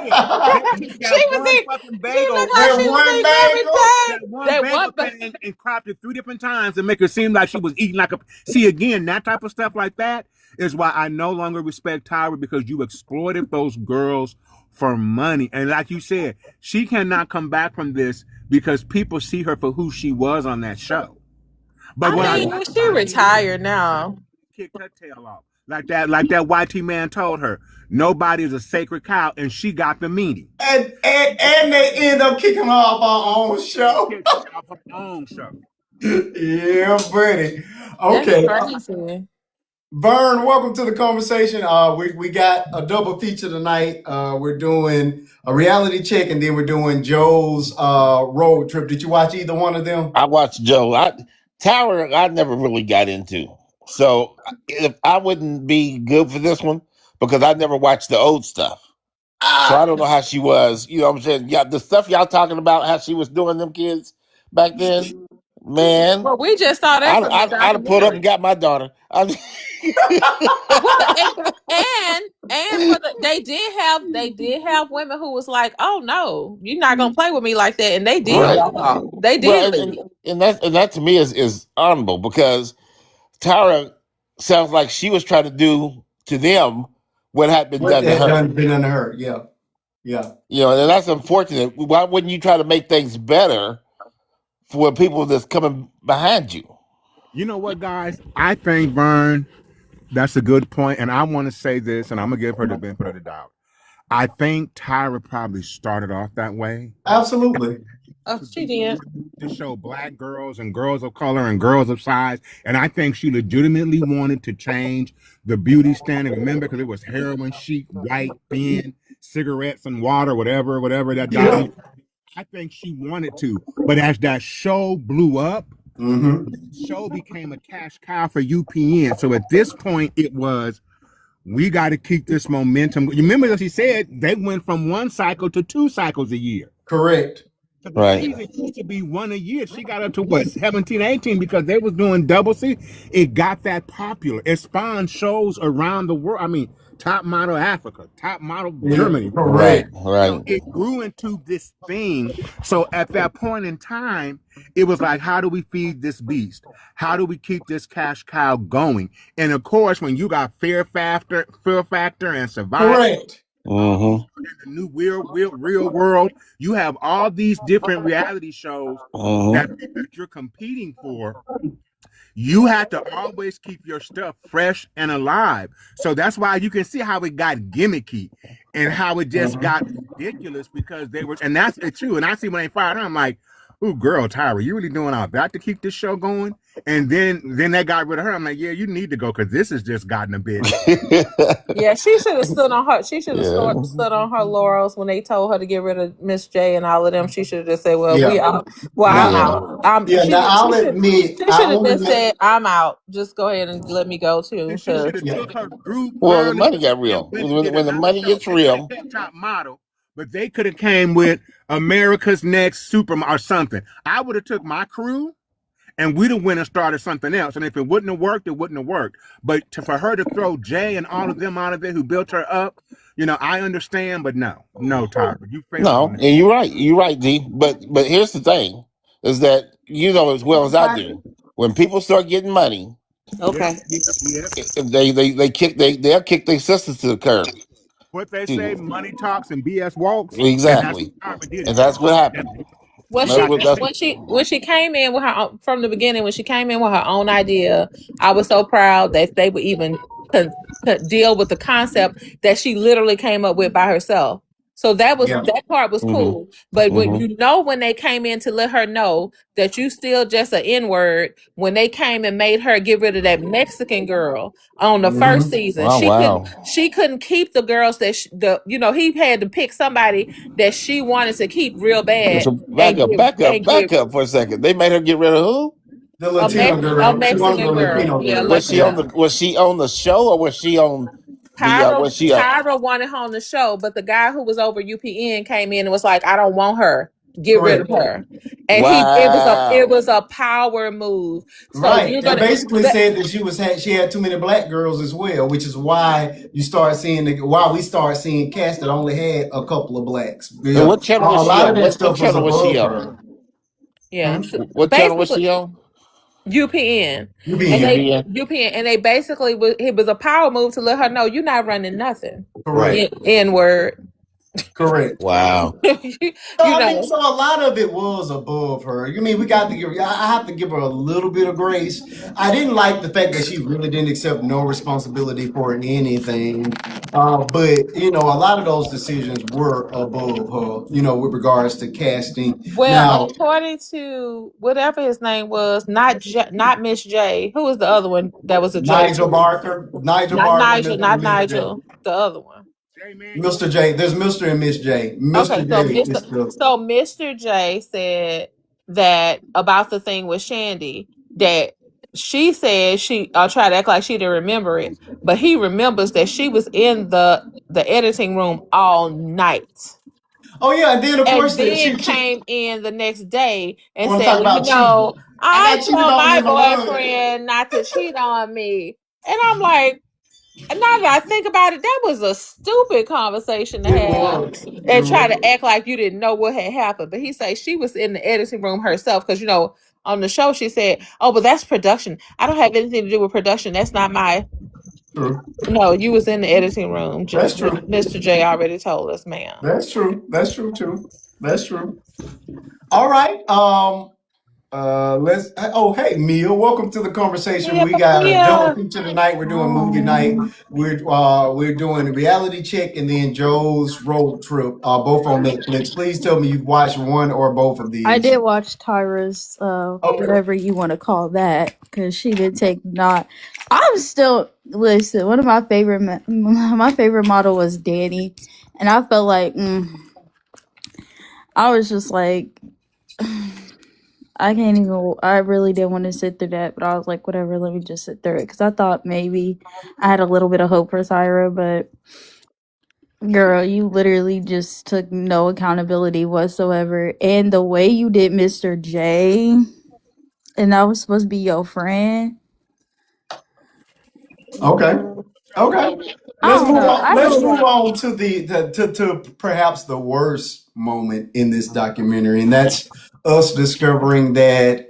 eating. See, look how That she one was eating bagel? everything. That one bagel and cropped it 3 different times to make it seem like she was eating like a. See, again, that type of stuff like that is why I no longer respect Tyra, because you exploited those girls for money. And like you said, she cannot come back from this because people see her for who she was on that show. But I mean, she retired now. Kicked her tail off. Like that YT man told her, nobody is a sacred cow, and she got the meaning. And they end up kicking her off our own show. Off her own show. Yeah, buddy. Okay. That's crazy. Vern, welcome to the conversation. We got a double feature tonight. We're doing a reality check, and then we're doing Joe's road trip. Did you watch either one of them? I watched Joe. Tower, I never really got into. So if I wouldn't be good for this one because I never watched the old stuff. So I don't know how she was. You know what I'm saying? Yeah, the stuff y'all talking about, how she was doing them kids back then, man. Well, we just saw that. I'd have pulled up and got my daughter. They did have women who was like, "Oh no, you're not gonna play with me like that," and they did. Right. They did. And that to me is honorable, because Tara sounds like she was trying to do to them what had been done to her. Been done to her, yeah. Yeah. You know, and that's unfortunate. Why wouldn't you try to make things better for people that's coming behind you? You know what, guys? I think, Vern, that's a good point, and I want to say this, and I'm going to give her the benefit of the doubt. I think Tyra probably started off that way. Absolutely. Oh, she did. To show Black girls and girls of color and girls of size, and I think she legitimately wanted to change the beauty standard. Remember, because it was heroin chic, white, thin, cigarettes and water, whatever that. Yeah. I think she wanted to, but as that show blew up, the show became a cash cow for UPN. So at this point, it was, we got to keep this momentum. You remember that she said they went from 1 cycle to 2 cycles a year. Correct. So the season used to be 1 a year. She got up to what, 17, 18, because they was doing double season. It got that popular. It spawned shows around the world. I mean, Top Model Africa, Top Model Germany. Right. So it grew into this thing. So at that point in time, it was like, how do we feed this beast? How do we keep this cash cow going? And of course, when you got Fear Factor and Survivor, correct. Mm-hmm. The new real world, you have all these different reality shows that you're competing for. You have to always keep your stuff fresh and alive. So that's why you can see how it got gimmicky and how it just got ridiculous, because they were, and that's true. And I see when they fired her, I'm like, ooh, girl, Tyra, you really doing all that to keep this show going? And then they got rid of her. I'm like, yeah, you need to go, because this has just gotten a bit. Yeah, she should have stood on her. She should have stood on her laurels when they told her to get rid of Miss J and all of them. She should have just said, "Well, we out. Well, I'm out." I'll admit, she should have just said, "I'm out. Just go ahead and let me go too." She should have took her group. Well, the money got real. When the money gets real, Top Model. But they could have came with America's Next Supermodel or something. I would have took my crew, and we'd have went and started something else. And if it wouldn't have worked, it wouldn't have worked. But for her to throw Jay and all of them out of it who built her up, you know, I understand, but no, Tyra, you failed. No, and you're right, D. But here's the thing, is that you know as well as I do, when people start getting money, they'll kick their sisters to the curb. What they say, money talks and BS walks. Exactly, and that's what happened. When she came in with her from the beginning, when she came in with her own idea, I was so proud that they would even deal with the concept that she literally came up with by herself. So that Yeah. part was Mm-hmm. cool. But when Mm-hmm. when they came in to let her know that you still just an N-word, when they came and made her get rid of that Mexican girl on the first season, Oh wow. she couldn't keep the girls that he had to pick somebody that she wanted to keep real bad. So back up for a second. They made her get rid of who? The a, Latino Mex- girl. a She wanted Mexican the girl. Latino Yeah, girl. Was she Yeah. on the show, or was she on the was she Tyra wanted her on the show, but the guy who was over UPN came in and was like, I don't want her. Get rid of her. And it was a power move. So Right. you're They gonna basically said that she had too many black girls as well, which is why you start seeing why we start seeing cast that only had a couple of blacks. And what channel was A she lot on? of that What stuff was channel was she above on? her. yeah. What channel was she on? UPN. UPN. UPN, and they basically it was a power move to let her know you're not running nothing. Correct. N-word. Correct. Wow. So a lot of it was above her. You mean we got to give? I have to give her a little bit of grace. I didn't like the fact that she really didn't accept no responsibility for anything. But a lot of those decisions were above her. With regards to casting. Well, according to whatever his name was, not Miss J. Who was the other one that was a J? Nigel Barker. Not Nigel. The other one. Mr. J. There's Mr. and Miss J. So Mr. J said that about the thing with Shandy, that she said I'll try to act like she didn't remember it, but he remembers that she was in the editing room all night. Oh yeah, and then of course she came in the next day and said, I told my boyfriend not to cheat on me. And I'm like, now that I think about it, that was a stupid conversation to have and try to act like you didn't know what had happened. But he said she was in the editing room herself because, on the show she said, oh, but that's production. I don't have anything to do with production. That's not my... True. No, you was in the editing room. That's true. Mr. J already told us, ma'am. That's true. That's true too. That's true. All right. Hey Mia, welcome to the conversation. We got a double feature tonight. We're doing movie night. We're doing reality check and then Joe's road trip, both on Netflix. Please tell me you've watched one or both of these. I did watch Tyra's whatever you want to call that, because she did take I'm still listen. One of my favorite model was Danny, and I felt like I was just like. I really didn't want to sit through that, but I was like, whatever, let me just sit through it. Because I thought maybe I had a little bit of hope for Tyra, but girl, you literally just took no accountability whatsoever. And the way you did Mr. J, and that was supposed to be your friend. Okay. Let's move on to to perhaps the worst moment in this documentary, and that's us discovering that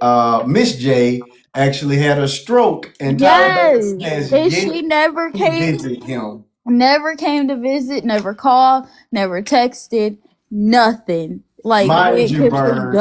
Miss J actually had a stroke, and she never came to visit him. Never came to visit, never called, never texted, nothing. Like, mind you, Vern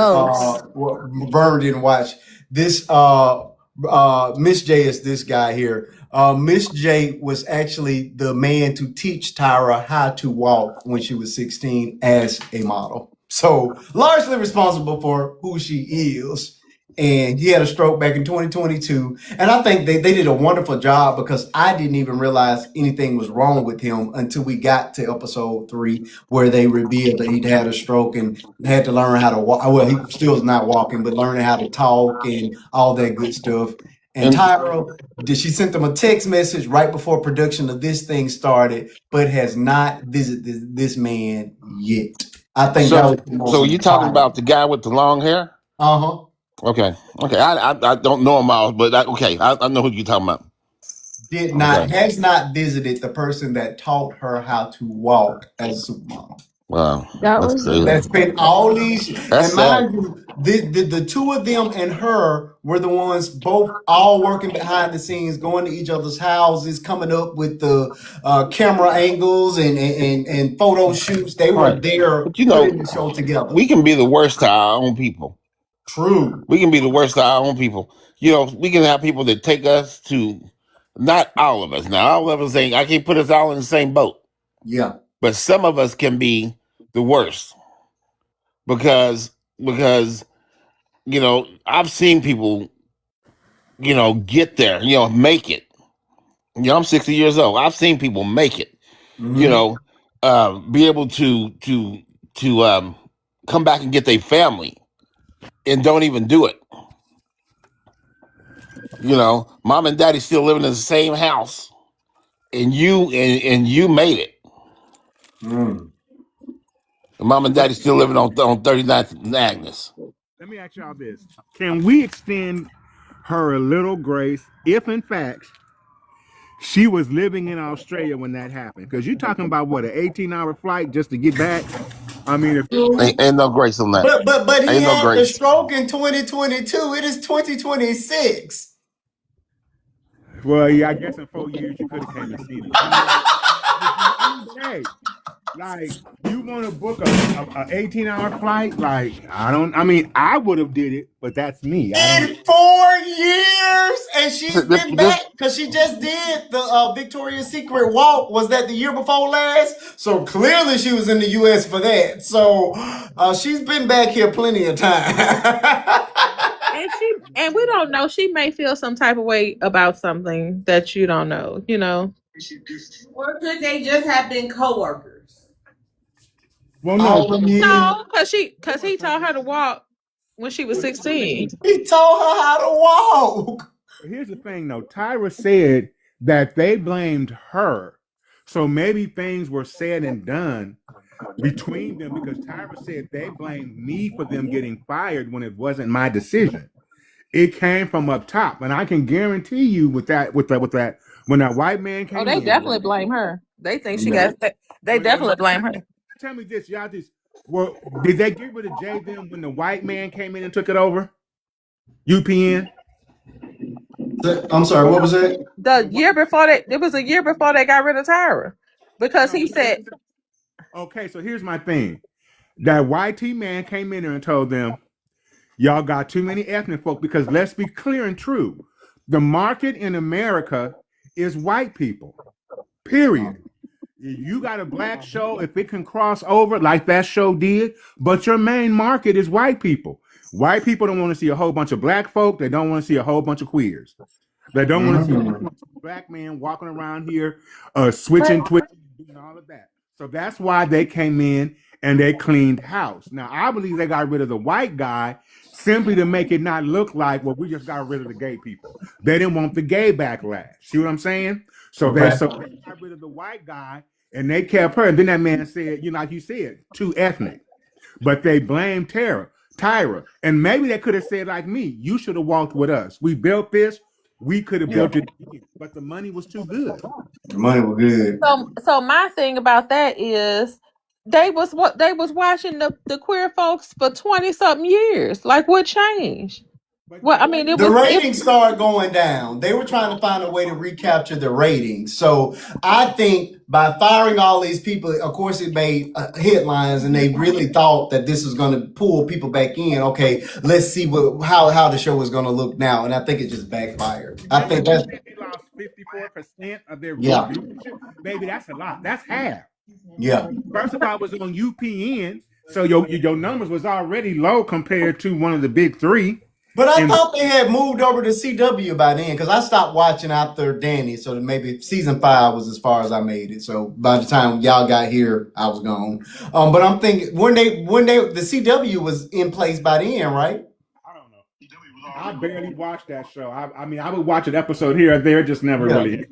didn't watch this. Miss J is this guy here. Miss J was actually the man to teach Tyra how to walk when she was 16 as a model. So largely responsible for who she is. And he had a stroke back in 2022. And I think they did a wonderful job, because I didn't even realize anything was wrong with him until we got to episode 3, where they revealed that he'd had a stroke and had to learn how to walk. Well, he still is not walking, but learning how to talk and all that good stuff. And Tyra, she sent them a text message right before production of this thing started, but has not visited this man yet. I think that was so you talking about the guy with the long hair? Uh-huh. Okay. I don't know him all, but I know who you're talking about. Has not visited the person that taught her how to walk as a supermodel. Wow, that's been all these. And mind you, the two of them and her were the ones both all working behind the scenes, going to each other's houses, coming up with the camera angles and photo shoots. They were there putting the show together. We can be the worst to our own people. True. We can be the worst to our own people. We can have people that take us to, not all of us. Now, all of us I can't put us all in the same boat. Yeah. But some of us can be the worst because I've seen people get there, make it. I'm 60 years old. I've seen people make it. Be able to come back and get their family and don't even do it. Mom and daddy still living in the same house, and you made it. Mm. Mom and daddy still living on 39th and Agnes. Let me ask y'all this: can we extend her a little grace if, in fact, she was living in Australia when that happened? Because you're talking about what, an 18-hour flight just to get back? I mean, if Ain't no grace on that. But he Ain't no had the grace. stroke in 2022. It is 2026. well, yeah, I guess in 4 years you could have came and seen it. I mean, hey, like, you want to book a 18-hour flight? Like, I would have did it, but that's me. In 4 years, and she's been back because she just did the Victoria's Secret walk. Was that the year before last? So clearly she was in the U.S. for that. So she's been back here plenty of time. And we don't know. She may feel some type of way about something that you don't know. Or could they just have been coworkers? Well, no, No, because he taught her to walk when she was 16. He told her how to walk. Here's the thing, though. Tyra said that they blamed her. So maybe things were said and done between them because Tyra said they blamed me for them getting fired when it wasn't my decision. It came from up top. And I can guarantee you with that, when that white man came They in, definitely blame her. They think she got. They definitely blame her. Tell me this, y'all did they get rid of JVM when the white man came in and took it over? UPN? I'm sorry, what was that? The year before that, it was a year before they got rid of Tyra. Because he said, okay, so here's my thing. That YT man came in there and told them, y'all got too many ethnic folk, because let's be clear and true. The market in America is white people, period. You got a black show, if it can cross over like that show did, but your main market is white people. White people don't want to see a whole bunch of black folk. They don't want to see a whole bunch of queers. They don't want to see a whole bunch of black men walking around here, switching, twitching, doing all of that. So that's why they came in and they cleaned house. Now, I believe they got rid of the white guy simply to make it not look like, well, we just got rid of the gay people. They didn't want the gay backlash. See what I'm saying? So they got rid of the white guy and they kept her. And then that man said, like you said, too ethnic. But they blamed Tyra. And maybe they could have said like me, you should have walked with us. We built this. We could have built it again, but the money was too good. The money was good. So my thing about that is they was watching the queer folks for 20-something years. Like, what changed? Well, I mean, the ratings started going down. They were trying to find a way to recapture the ratings. So I think by firing all these people, of course, it made headlines, and they really thought that this was going to pull people back in. Okay, let's see how the show was going to look now, and I think it just backfired. I think they lost 54% of their viewership. Baby, that's a lot. That's half. Yeah. First of all, it was on UPN, so your numbers was already low compared to one of the big three. But I thought they had moved over to CW by then, because I stopped watching after Danny. So maybe season 5 was as far as I made it. So by the time y'all got here, I was gone. But I'm thinking when the CW was in place by then, right? I don't know. I barely watched that show. I mean, I would watch an episode here or there, just never really.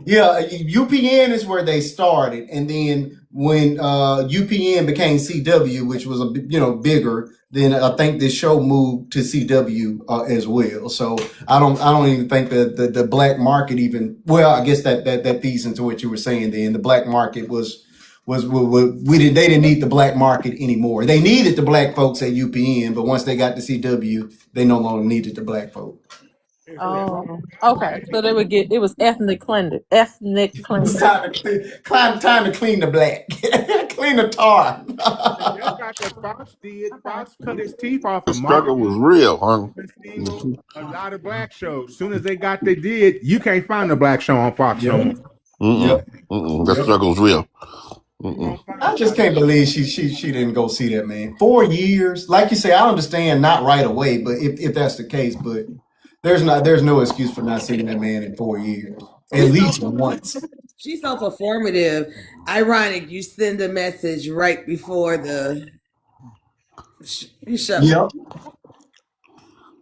Yeah, UPN is where they started, and then when UPN became CW, which was bigger, then I think this show moved to CW as well. So I don't even think that the black market even. Well, I guess that feeds into what you were saying. Then the black market they didn't need the black market anymore. They needed the black folks at UPN, but once they got to CW, they no longer needed the black folk. Oh, okay. So it was ethnic cleansing. Ethnic cleansing. Time to clean the black, clean the tar. That's like what Fox did. Fox cut his teeth off. The struggle was real, huh? A lot of black shows. As soon as they did, you can't find a black show on Fox no more. The struggle was real. Mm-mm. I just can't believe she didn't go see that man. 4 years, like you say, I understand not right away, but if that's the case, but there's no excuse for not seeing that man in 4 years, at She's least so once. she's so performative. Ironic, you send a message right before the show. Yep,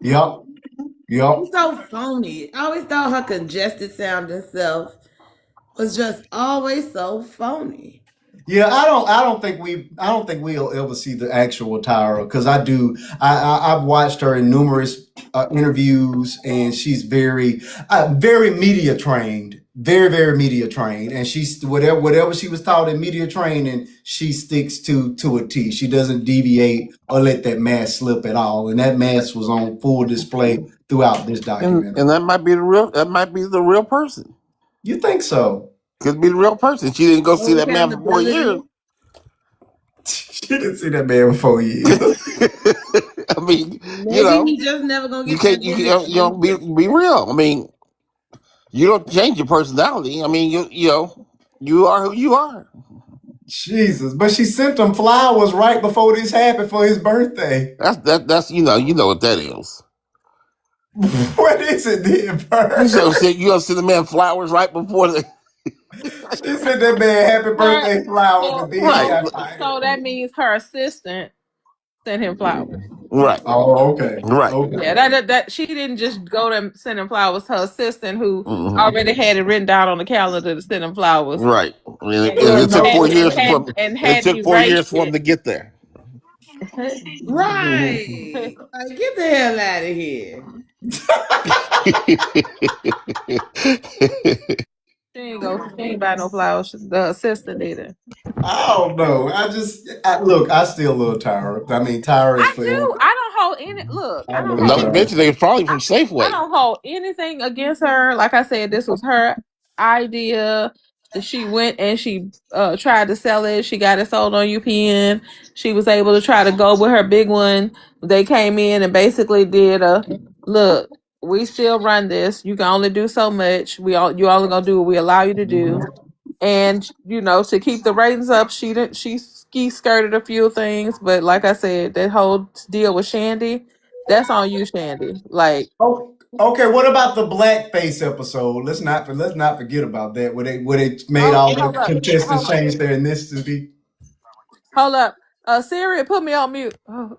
yep, yep. She's so phony. I always thought her congested sounding self was just always so phony. Yeah, I don't think we'll ever see the actual Tyra because I've watched her in numerous interviews and she's very media trained, very media trained, and she's whatever she was taught in media training, she sticks to a T. She doesn't deviate or let that mask slip at all, and that mask was on full display throughout this documentary. And that might be the real person. You think so? Could be the real person. She didn't go see that man for 4 years. She didn't see that man for 4 years. I mean, Maybe he just never gonna you get can't be real. I mean, you don't change your personality. I mean, you are who you are. Jesus, but she sent him flowers right before this happened for his birthday. That's you know what that is. What is it then, Bird? You gonna send the man flowers right before the She sent that man happy birthday flowers. And then Right. So that means her assistant sent him flowers. right. Oh, okay. Right. Okay. Yeah, that she didn't just go to send him flowers. Her assistant, who Mhm. already had it written down on the calendar to send him flowers. Right. I mean, And it took 4 years had- for and it had took 4 years for him erased to get there. right. Like, get the hell out of here. She ain't buy no flowers. The assistant either. I don't know. I still love Tyra. I mean, Tyra is I forever. do. I don't hold any. Look, I don't No, hold, eventually it's probably from I Safeway. don't hold anything against her. Like I said, this was her idea. That she went and she tried to sell it. She got it sold on UPN. She was able to try to go with her big one. They came in and basically did a look. We still run this. You can only do so much. You only gonna do what we allow you to do. And to keep the ratings up, she ski skirted a few things. But like I said, that whole deal with Shandy, that's on you, Shandy. Like, Oh, okay. What about the blackface episode? Let's not forget about that. Where they made all hold the up. contestants change their ethnicity. Hold up. Siri, put me on mute. Oh.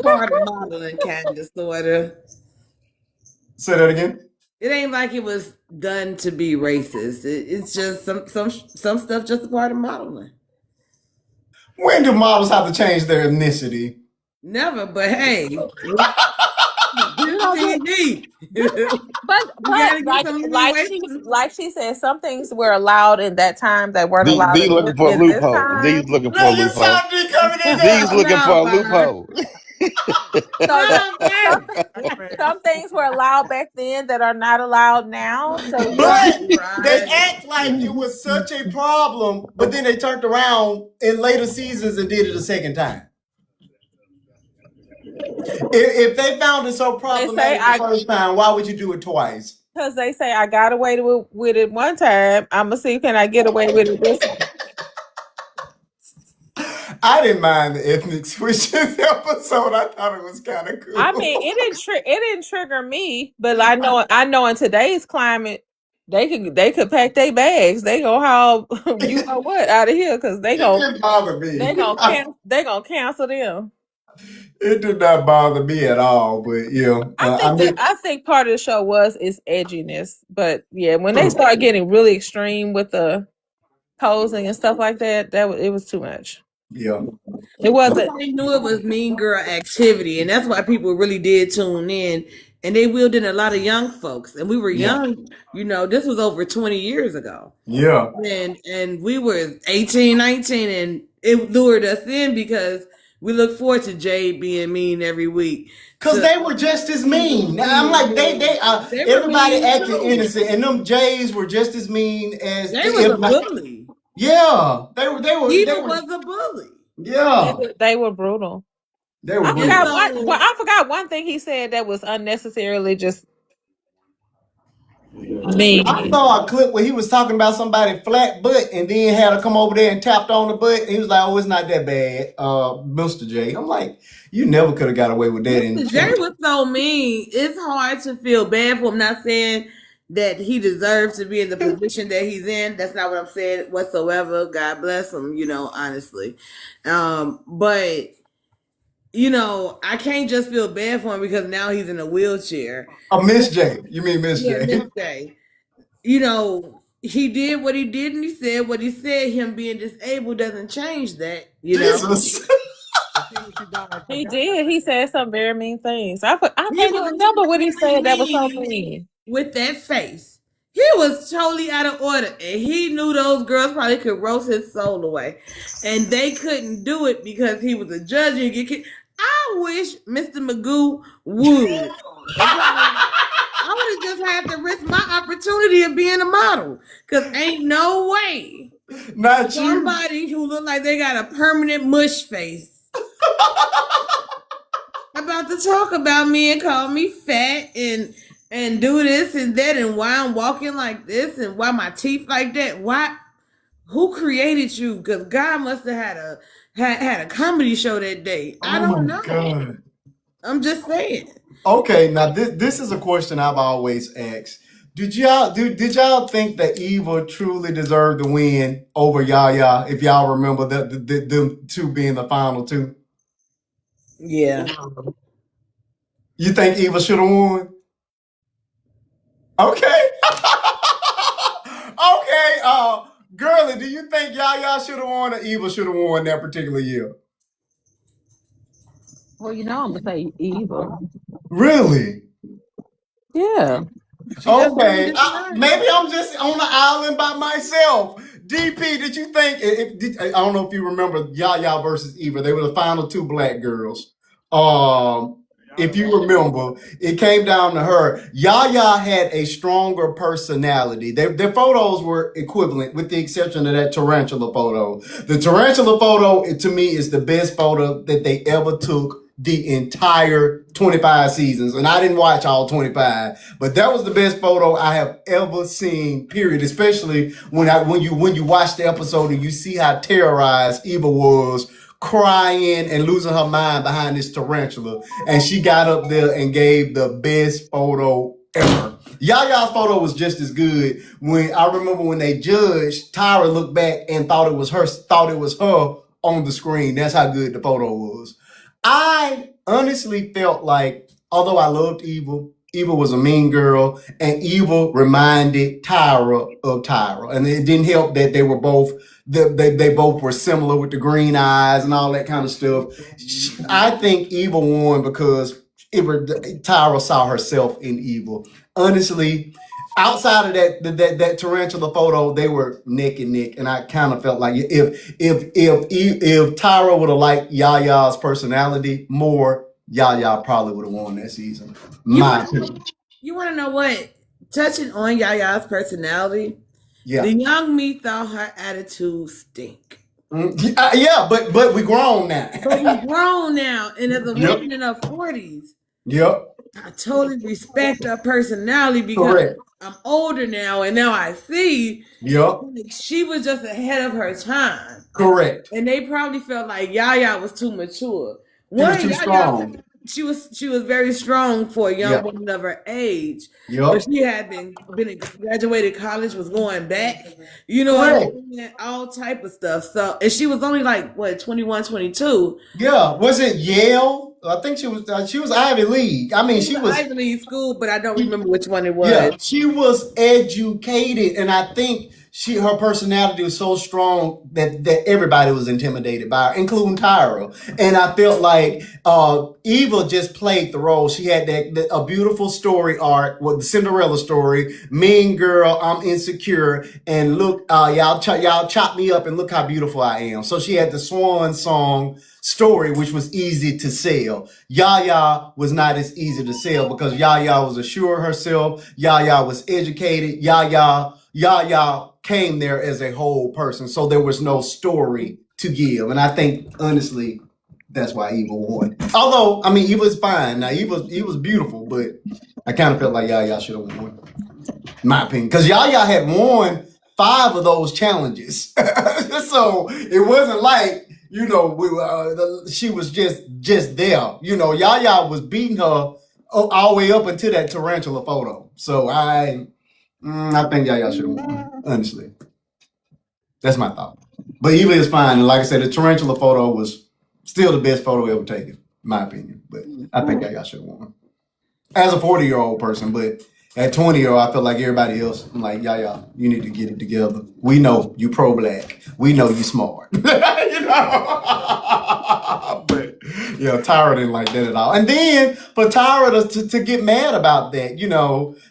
Part of modeling, kind of, sort of. Say that again. It ain't like it was done to be racist. It's just some stuff just a part of modeling. When do models have to change their ethnicity? Never, but hey, TV. But gotta get some like she said, some things were allowed in that time that weren't allowed These in looking for a this loophole. time. These looking for a Look, you loophole. saw me coming in there. These looking for a No, loophole. Some things were allowed back then that are not allowed now. So But Right. they act like it was such a problem, but then they turned around in later seasons and did it a second time. If they found it so problematic the first time, why would you do it twice? because they say I got away with it one time, I'm gonna see can I get away with it this time. I didn't mind the ethnic switches episode. I thought it was kind of cool. I mean, it didn't trigger me, but I know in today's climate, they could pack their bags. They go haul you know what out of here because they it go didn't bother me. they gonna cancel them. It did not bother me at all. But I think part of the show was its edginess, but yeah, when they start getting really extreme with the posing and stuff like that, it was too much. yeah. It wasn't. They knew it was Mean Girl activity, and that's why people really did tune in. And they wheeled in a lot of young folks, and we were young. This was over 20 years ago. Yeah. And we were 18, 19, and it lured us in because we look forward to Jade being mean every week. Because they were just as mean. I'm like, they were everybody mean acted too. innocent, and them Jays were just as mean as They was a bully. Yeah, they were. Eva was a bully. Yeah, They were brutal. they were. I brutal. forgot I forgot one thing he said that was unnecessarily just I Me. saw a clip where he was talking about somebody flat butt and then had her come over there and tapped on the butt. And he was like, "Oh, it's not that bad, Mr. J." I'm like, you never could have got away with that in Mr. J was so mean. It's hard to feel bad for him. Not saying that he deserves to be in the position that he's in. That's not what I'm saying whatsoever. God bless him, honestly. But I can't just feel bad for him because now he's in a wheelchair. Miss J. You mean Miss Yeah, J? Miss J. He did what he did and he said what he said. Him being disabled doesn't change that, Jesus. He did. He said some very mean things. I He can't even was remember what he very said that was so mean mean. with that face. He was totally out of order, and he knew those girls probably could roast his soul away, and they couldn't do it because he was a judge and get kicked. I wish Mr. Magoo would. I would have just had to risk my opportunity of being a model, because ain't no way Not you. somebody who look like they got a permanent mush face about to talk about me and call me fat and do this and that and why I'm walking like this and why my teeth like that. Why? Who created you? Because God must have had a comedy show that day. I don't know. God. I'm just saying. Okay, now this is a question I've always asked. Did y'all think that Eva truly deserved the win over Yaya? If y'all remember them two being the final two, Yeah. you think Eva should have won? Okay. Okay. Girly, do you think Yaya should have won or Eva should have won that particular year? Well, I'm gonna say evil. Really? Yeah. Okay, maybe I'm just on the island by myself. DP, did you think? I don't know if you remember Yaya versus Eva. They were the final two black girls. If you remember, it came down to her. Yaya had a stronger personality. Their photos were equivalent, with the exception of that tarantula photo. The tarantula photo, to me, is the best photo that they ever took the entire 25 seasons. And I didn't watch all 25, but that was the best photo I have ever seen, period. Especially when you watch the episode and you see how terrorized Eva was, crying and losing her mind behind this tarantula. And she got up there and gave the best photo ever. Yaya's photo was just as good. I remember when they judged, Tyra looked back and thought it was her on the screen. That's how good the photo was. I honestly felt like, although I loved Eva was a mean girl, and Eva reminded Tyra of Tyra. And it didn't help that they were both they both were similar with the green eyes and all that kind of stuff. I think Eva won because Tyra saw herself in Eva. Honestly, outside of that tarantula photo, they were neck and neck, and I kind of felt like if Tyra would have liked Yaya's personality more, Yaya probably would have won that season. My opinion. You want to know what? Touching on Yaya's personality, Yeah, the young me thought her attitude stink. yeah, but we grown now. But we grown now, and as a Yep. woman in her 40s, Yep, I totally respect her personality because correct. I'm older now, and now I see Yep, she was just ahead of her time. correct. And they probably felt like Yaya was too mature. She was too strong. She was very strong for a young Yeah. woman of her age. Yep. But she had been graduated college, was going back, Right. all type of stuff. So, and she was only like what 21, 22. Yeah, was it Yale? I think she was Ivy League. I mean, she was. Ivy League school, but I don't remember which one it was. Yeah, she was educated, and I think her personality was so strong that everybody was intimidated by her, including Tyra. And I felt like Eva just played the role. She had a beautiful story arc with the Cinderella story, mean girl, I'm insecure, and look, y'all chop me up and look how beautiful I am. So she had the swan song story, which was easy to sell. Yaya was not as easy to sell because Yaya was assured herself. Yaya was educated. Yaya came there as a whole person. So there was no story to give. And I think, honestly, that's why Eva won. Although, I mean, Eva's fine. Now, Eva's beautiful, but I kind of felt like Yaya should have won, in my opinion, because Yaya had won 5 of those challenges, so it wasn't like she was just there. Yaya was beating her all the way up until that tarantula photo. So I think Yaya should have won. Honestly, that's my thought. But Eva is fine, and like I said, the tarantula photo was still the best photo ever taken, in my opinion. But I think Yaya should have won as a 40-year-old person, but at 20-year-old, I feel like everybody else. I'm like, Yaya, you need to get it together. We know you pro-black. We know you smart. But yeah, Tyra didn't like that at all. And then for Tyra to get mad about that,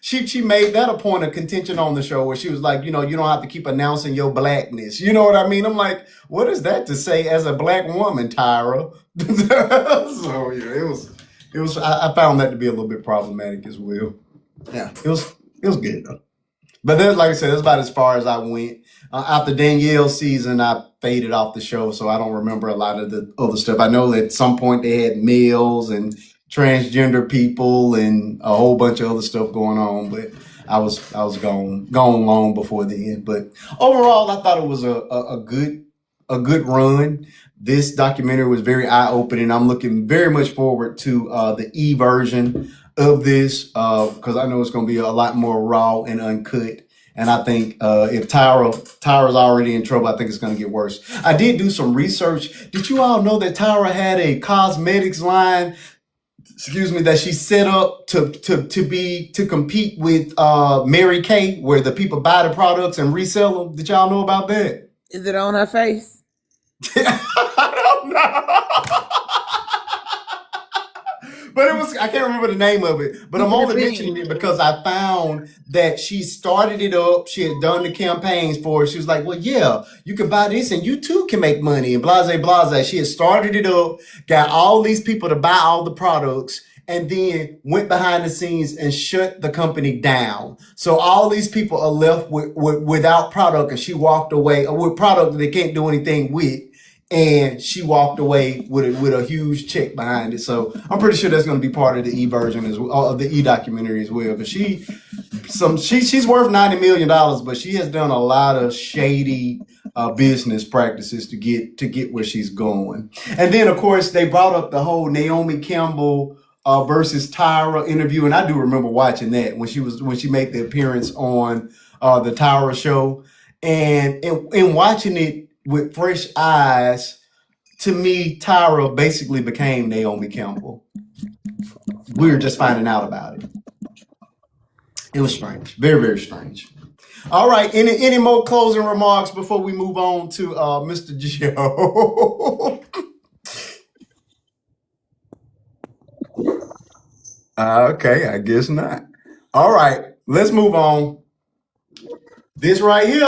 she made that a point of contention on the show where she was like, you don't have to keep announcing your blackness. You know what I mean? I'm like, what is that to say as a black woman, Tyra? So yeah, it was. I found that to be a little bit problematic as well. Yeah, it was good though. But then, like I said, that's about as far as I went. After Danielle's season, I faded off the show, so I don't remember a lot of the other stuff. I know that at some point they had males and transgender people and a whole bunch of other stuff going on, but I was gone long before then. But overall, I thought it was a good run. This documentary was very eye-opening. I'm looking very much forward to the E version of this because I know it's going to be a lot more raw and uncut. And I think if Tyra's already in trouble, I think it's going to get worse. I did do some research. Did you all know that Tyra had a cosmetics line, that she set up to compete with Mary Kay, where the people buy the products and resell them? Did y'all know about that? Is it on her face? I don't know. But I can't remember the name of it, but I'm only mentioning it because I found that she started it up. She had done the campaigns for it. She was like, well, yeah, you can buy this and you too can make money and blase. She had started it up, got all these people to buy all the products, and then went behind the scenes and shut the company down. So all these people are left without product, and she walked away with product that they can't do anything with. And she walked away with a huge check behind it. So I'm pretty sure that's going to be part of the E version as well, of the E documentary as well. But she's worth $90 million, but she has done a lot of shady business practices to get where she's going. And then of course they brought up the whole Naomi Campbell versus Tyra interview, and I do remember watching that when she made the appearance on the Tyra show, and in watching it with fresh eyes, to me, Tyra basically became Naomi Campbell. We were just finding out about it. It was strange, very, very strange. All right, any more closing remarks before we move on to Mr. Joe? Okay, I guess not. All right, let's move on. This right here.